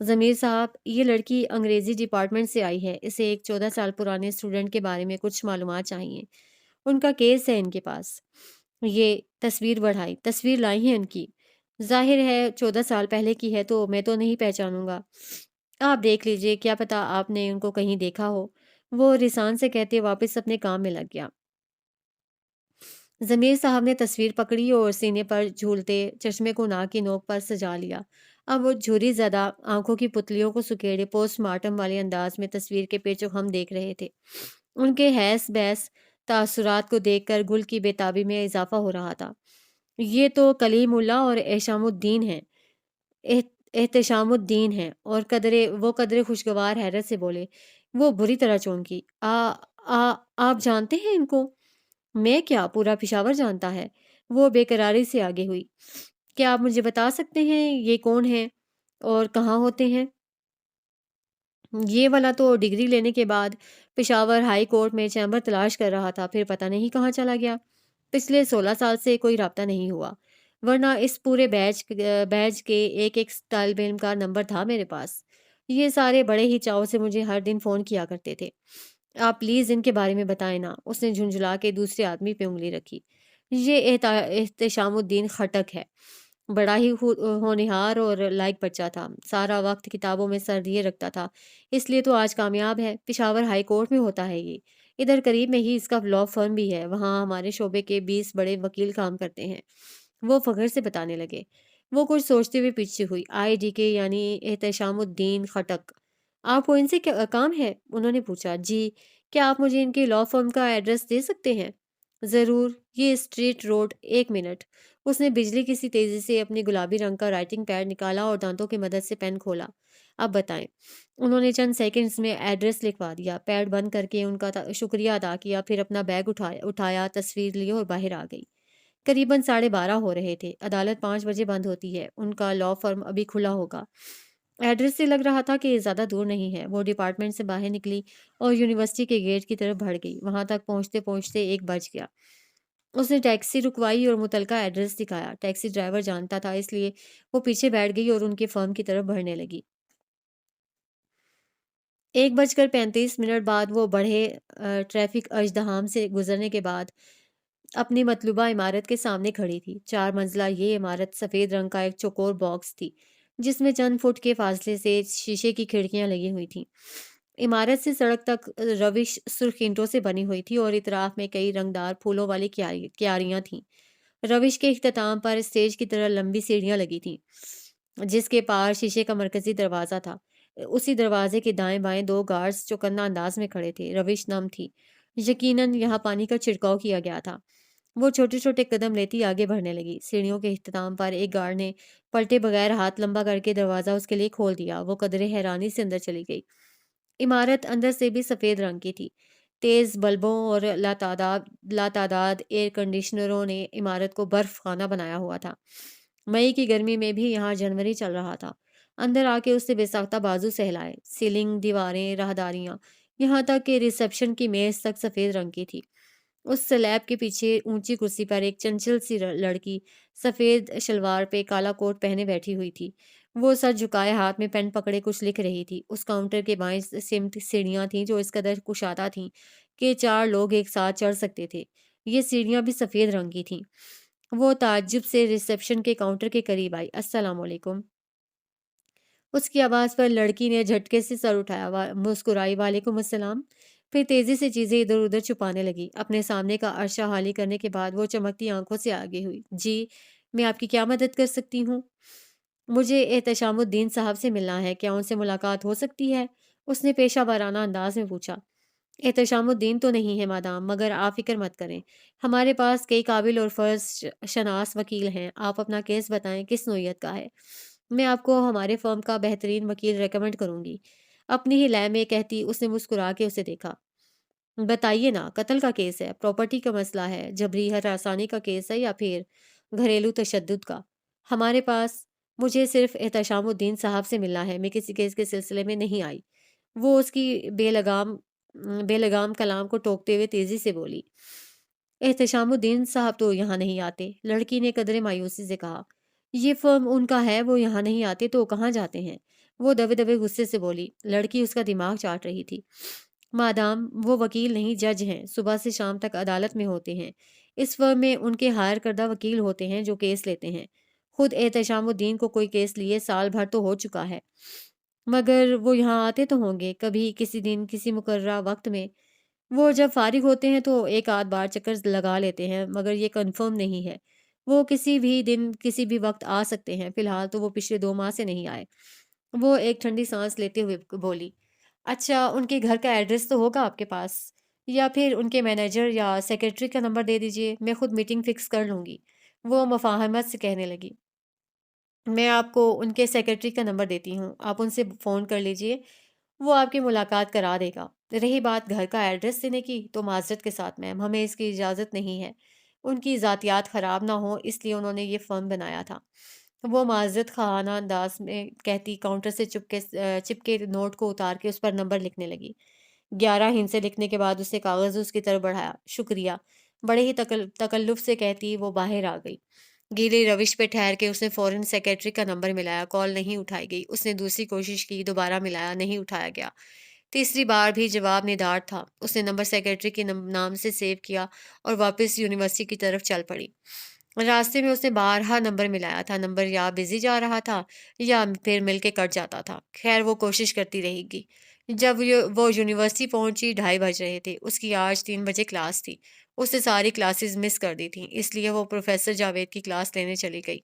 ضمیر صاحب، یہ لڑکی انگریزی ڈپارٹمنٹ سے آئی ہے، اسے ایک 14 سال پرانے اسٹوڈنٹ کے بارے میں کچھ معلومات چاہیے۔ ان کا کیس ہے ان کے پاس۔ یہ تصویر بڑھائی۔ تصویر لائی ہیں ان کی؟ ظاہر ہے 14 سال پہلے کی ہے، تو میں تو نہیں پہچانوں گا۔ آپ دیکھ لیجئے، کیا پتا آپ نے ان کو کہیں دیکھا ہو۔ وہ رسان سے کہتے واپس اپنے کام میں لگ گیا۔ ضمیر صاحب نے تصویر پکڑی اور سینے پر جھولتے چشمے کو ناک کی نوک پر سجا لیا۔ اب وہ جھری زدہ آنکھوں کی پتلیوں کو سکیڑے پوسٹ مارٹم والے انداز میں تصویر کے پیچ و خم دیکھ رہے تھے۔ ان کے حیث بحث تاثرات کو دیکھ کر گل کی بےتابی میں اضافہ ہو رہا تھا۔ یہ تو کلیم اللہ اور احشام الدین ہیں، احتشام الدین ہیں۔ اور وہ قدرے خوشگوار حیرت سے بولے۔ وہ بری طرح چونکی۔ آپ جانتے ہیں ان کو؟ میں کیا، پورا پشاور جانتا ہے۔ وہ بے قراری سے آگے ہوئی۔ کیا آپ مجھے بتا سکتے ہیں یہ کون ہیں اور کہاں ہوتے ہیں؟ یہ والا تو ڈگری لینے کے بعد پشاور ہائی کورٹ میں چیمبر تلاش کر رہا تھا، پھر پتہ نہیں کہاں چلا گیا۔ پچھلے 16 سال سے کوئی رابطہ نہیں ہوا، ورنہ اس پورے بیچ کے ایک طالب علم کا نمبر تھا میرے پاس۔ یہ سارے بڑے ہی چاؤ سے مجھے ہر دن فون کیا کرتے تھے۔ آپ پلیز ان کے بارے میں بتائیں نا۔ اس نے جھنجھلا کے دوسرے آدمی پہ انگلی رکھی۔ یہ احتشام الدین خٹک ہے، بڑا ہی ہونہار اور لائق بچہ تھا، سارا وقت کتابوں میں سر دیے رکھتا تھا، اس لیے تو آج کامیاب ہے۔ پشاور ہائی کورٹ میں ہوتا ہے یہ۔ ادھر قریب میں ہی اس کا لاء فرم بھی ہے، وہاں ہمارے شعبے کے 20 بڑے وکیل کام کرتے ہیں۔ وہ فخر سے بتانے لگے۔ وہ کچھ سوچتے ہوئے پیچھے ہوئی۔ IDK یعنی احتشام الدین خٹک۔ آپ کو ان سے کام ہے؟ انہوں نے پوچھا۔ جی۔ کیا آپ مجھے ان کے لاء فرم کا ایڈریس دے سکتے ہیں؟ ضرور، یہ اسٹریٹ روڈ۔ 1 منٹ۔ اس نے بجلی کی سی تیزی سے اپنی گلابی رنگ کا رائٹنگ پیڈ نکالا اور دانتوں کی مدد سے پین کھولا۔ اب بتائیں۔ انہوں نے چند سیکنڈز میں ایڈریس لکھوا دیا، پیڈ بند کر کے ان کا شکریہ ادا کیا، پھر اپنا بیگ اٹھایا، تصویر لی اور باہر آ گئی۔ قریباً 12:30 ہو رہے تھے۔ عدالت 5 بجے بند ہوتی ہے، ان کا لاء فرم ابھی کھلا ہوگا۔ ایڈریس سے لگ رہا تھا کہ زیادہ دور نہیں ہے۔ وہ ڈپارٹمنٹ سے باہر نکلی اور یونیورسٹی کے گیٹ کی طرف بڑھ گئی۔ وہاں تک پہنچتے پہنچتے 1 بج گیا۔ اس نے ٹیکسی رکوائی اور متعلقہ ایڈریس دکھایا۔ ٹیکسی ڈرائیور جانتا تھا، اس لیے وہ پیچھے بیٹھ گئی اور ان کے فرم کی طرف بڑھنے لگی۔ 1:35 بعد وہ بڑھے ٹریفک ازدحام سے گزرنے کے بعد اپنی مطلوبہ عمارت کے سامنے کھڑی تھی۔ 4 منزلہ یہ عمارت سفید رنگ کا ایک چوکور باکس تھی، جس میں چند فٹ کے فاصلے سے شیشے کی کھڑکیاں لگی ہوئی تھیں۔ عمارت سے سڑک تک روش سرخ اینٹوں سے بنی ہوئی تھی اور اطراف میں کئی رنگدار پھولوں والی کیاریاں تھیں۔ روش کے اختتام پر اسٹیج کی طرح لمبی سیڑھیاں لگی تھیں، جس کے پار شیشے کا مرکزی دروازہ تھا۔ اسی دروازے کے دائیں بائیں 2 گارڈز چوکنا انداز میں کھڑے تھے۔ روش نم تھی، یقیناً یہاں پانی کا چھڑکاؤ کیا گیا تھا۔ وہ چھوٹے چھوٹے قدم لیتی آگے بڑھنے لگی۔ سیڑھیوں کے اختتام پر ایک گارڈ نے پلٹے بغیر ہاتھ لمبا کر کے دروازہ اس کے لیے کھول دیا۔ وہ قدرے حیرانی سے اندر چلی گئی۔ عمارت اندر سے بھی سفید رنگ کی تھی۔ تیز بلبوں اور لاتعداد ایئر کنڈیشنروں نے عمارت کو برف خانہ بنایا ہوا تھا۔ مئی کی گرمی میں بھی یہاں جنوری چل رہا تھا۔ اندر آ کے اس نے بے ساختہ بازو سہلائے۔ سیلنگ، دیواریں، راہداریاں، یہاں تک کہ ریسیپشن کی میز تک سفید رنگ کی تھی۔ اس سلیب کے پیچھے اونچی کرسی پر ایک چنچل سی لڑکی سفید شلوار پہ کالا کوٹ پہنے بیٹھی ہوئی تھی۔ وہ سر جھکائے ہاتھ میں پین پکڑے کچھ لکھ رہی تھی۔ اس کاؤنٹر کے بائیں سمت سیڑھیاں تھیں جو اس قدر کشادہ تھیں کہ 4 لوگ ایک ساتھ چڑھ سکتے تھے۔ یہ سیڑھیاں بھی سفید رنگ کی تھیں۔ وہ تعجب سے ریسیپشن کے کاؤنٹر کے قریب آئی۔ السلام علیکم۔ اس کی آواز پر لڑکی نے جھٹکے سے سر اٹھایا، مسکرائی، وعلیکم السلام، پھر تیزی سے چیزیں ادھر ادھر چھپانے لگی۔ اپنے سامنے کا عرصہ خالی کرنے کے بعد وہ چمکتی آنکھوں سے آگے ہوئی۔ جی، میں آپ کی کیا مدد کر سکتی ہوں؟ مجھے احتشام الدین صاحب سے ملنا ہے، کیا ان سے ملاقات ہو سکتی ہے؟ اس نے پیشہ ورانہ انداز میں پوچھا۔ احتشام الدین تو نہیں ہے مادام، مگر آپ فکر مت کریں، ہمارے پاس کئی قابل اور فرض شناس وکیل ہیں۔ آپ اپنا کیس بتائیں کس نوعیت کا ہے؟ میں آپ کو ہمارے فرم کا بہترین وکیل ریکمنڈ کروں گی، اپنی ہی لے میں کہتی اس نے مسکرا کے اسے دیکھا۔ بتائیے نا، قتل کا کیس ہے، پراپرٹی کا مسئلہ ہے، جبری ہراسانی کا کیس ہے، یا پھر گھریلو تشدد کا؟ ہمارے پاس مجھے صرف احتشام الدین صاحب سے ملنا ہے، میں کسی کیس کے سلسلے میں نہیں آئی۔ وہ اس کی بے لگام کلام کو ٹوکتے ہوئے تیزی سے بولی۔ احتشام الدین صاحب تو یہاں نہیں آتے، لڑکی نے قدرے مایوسی سے کہا۔ یہ فرم ان کا ہے، وہ یہاں نہیں آتے تو کہاں جاتے ہیں؟ وہ دبے دبے غصے سے بولی۔ لڑکی اس کا دماغ چاٹ رہی تھی۔ مادام، وہ وکیل نہیں جج ہیں، صبح سے شام تک عدالت میں ہوتے ہیں۔ اس فرم میں ان کے ہائر کردہ وکیل ہوتے ہیں جو کیس لیتے ہیں۔ خود احتشام الدین کو کوئی کیس لیے سال بھر تو ہو چکا ہے، مگر وہ یہاں آتے تو ہوں گے کبھی کسی دن کسی مقررہ وقت میں۔ وہ جب فارغ ہوتے ہیں تو ایک آدھ بار چکر لگا لیتے ہیں، مگر یہ کنفرم نہیں ہے۔ وہ کسی بھی دن کسی بھی وقت آ سکتے ہیں، فی الحال تو وہ پچھلے 2 ماہ سے نہیں آئے۔ وہ ایک ٹھنڈی سانس لیتے ہوئے بولی۔ اچھا، ان کے گھر کا ایڈریس تو ہوگا آپ کے پاس، یا پھر ان کے مینیجر یا سیکرٹری کا نمبر دے دیجئے، میں خود میٹنگ فکس کر لوں گی۔ وہ مفاہمت سے کہنے لگی۔ میں آپ کو ان کے سیکرٹری کا نمبر دیتی ہوں، آپ ان سے فون کر لیجئے، وہ آپ کی ملاقات کرا دے گا۔ رہی بات گھر کا ایڈریس دینے کی، تو معذرت کے ساتھ میم، ہمیں اس کی اجازت نہیں ہے۔ ان کی ذاتیات خراب نہ ہو، اس لیے انہوں نے یہ فرم بنایا تھا۔ وہ معذرت خواہانہ انداز میں کہتی کاؤنٹر سے چپکے نوٹ کو اتار کے اس پر نمبر لکھنے لگی۔ 11 ہندسے لکھنے کے بعد اس نے کاغذ اس کی طرف بڑھایا۔ شکریہ، بڑے ہی تکلف سے کہتی وہ باہر آ گئی۔ گیلی روش پہ ٹھہر کے اس نے فوراً سیکرٹری کا نمبر ملایا، کال نہیں اٹھائی گئی۔ اس نے دوسری کوشش کی، دوبارہ ملایا، نہیں اٹھایا گیا۔ تیسری بار بھی جواب ندار تھا۔ اس نے نمبر سیکرٹری کے نام سے سیو کیا اور واپس یونیورسٹی کی طرف چل پڑی۔ راستے میں اس نے بارہا نمبر ملایا تھا، نمبر یا بزی جا رہا تھا یا پھر مل کے کٹ جاتا تھا۔ خیر، وہ کوشش کرتی رہے گی۔ جب وہ یونیورسٹی پہنچی 2:30 بج رہے تھے۔ اس کی آج 3 بجے کلاس تھی۔ اس نے ساری کلاسز مس کر دی تھیں، اس لیے وہ پروفیسر جاوید کی کلاس لینے چلی گئی۔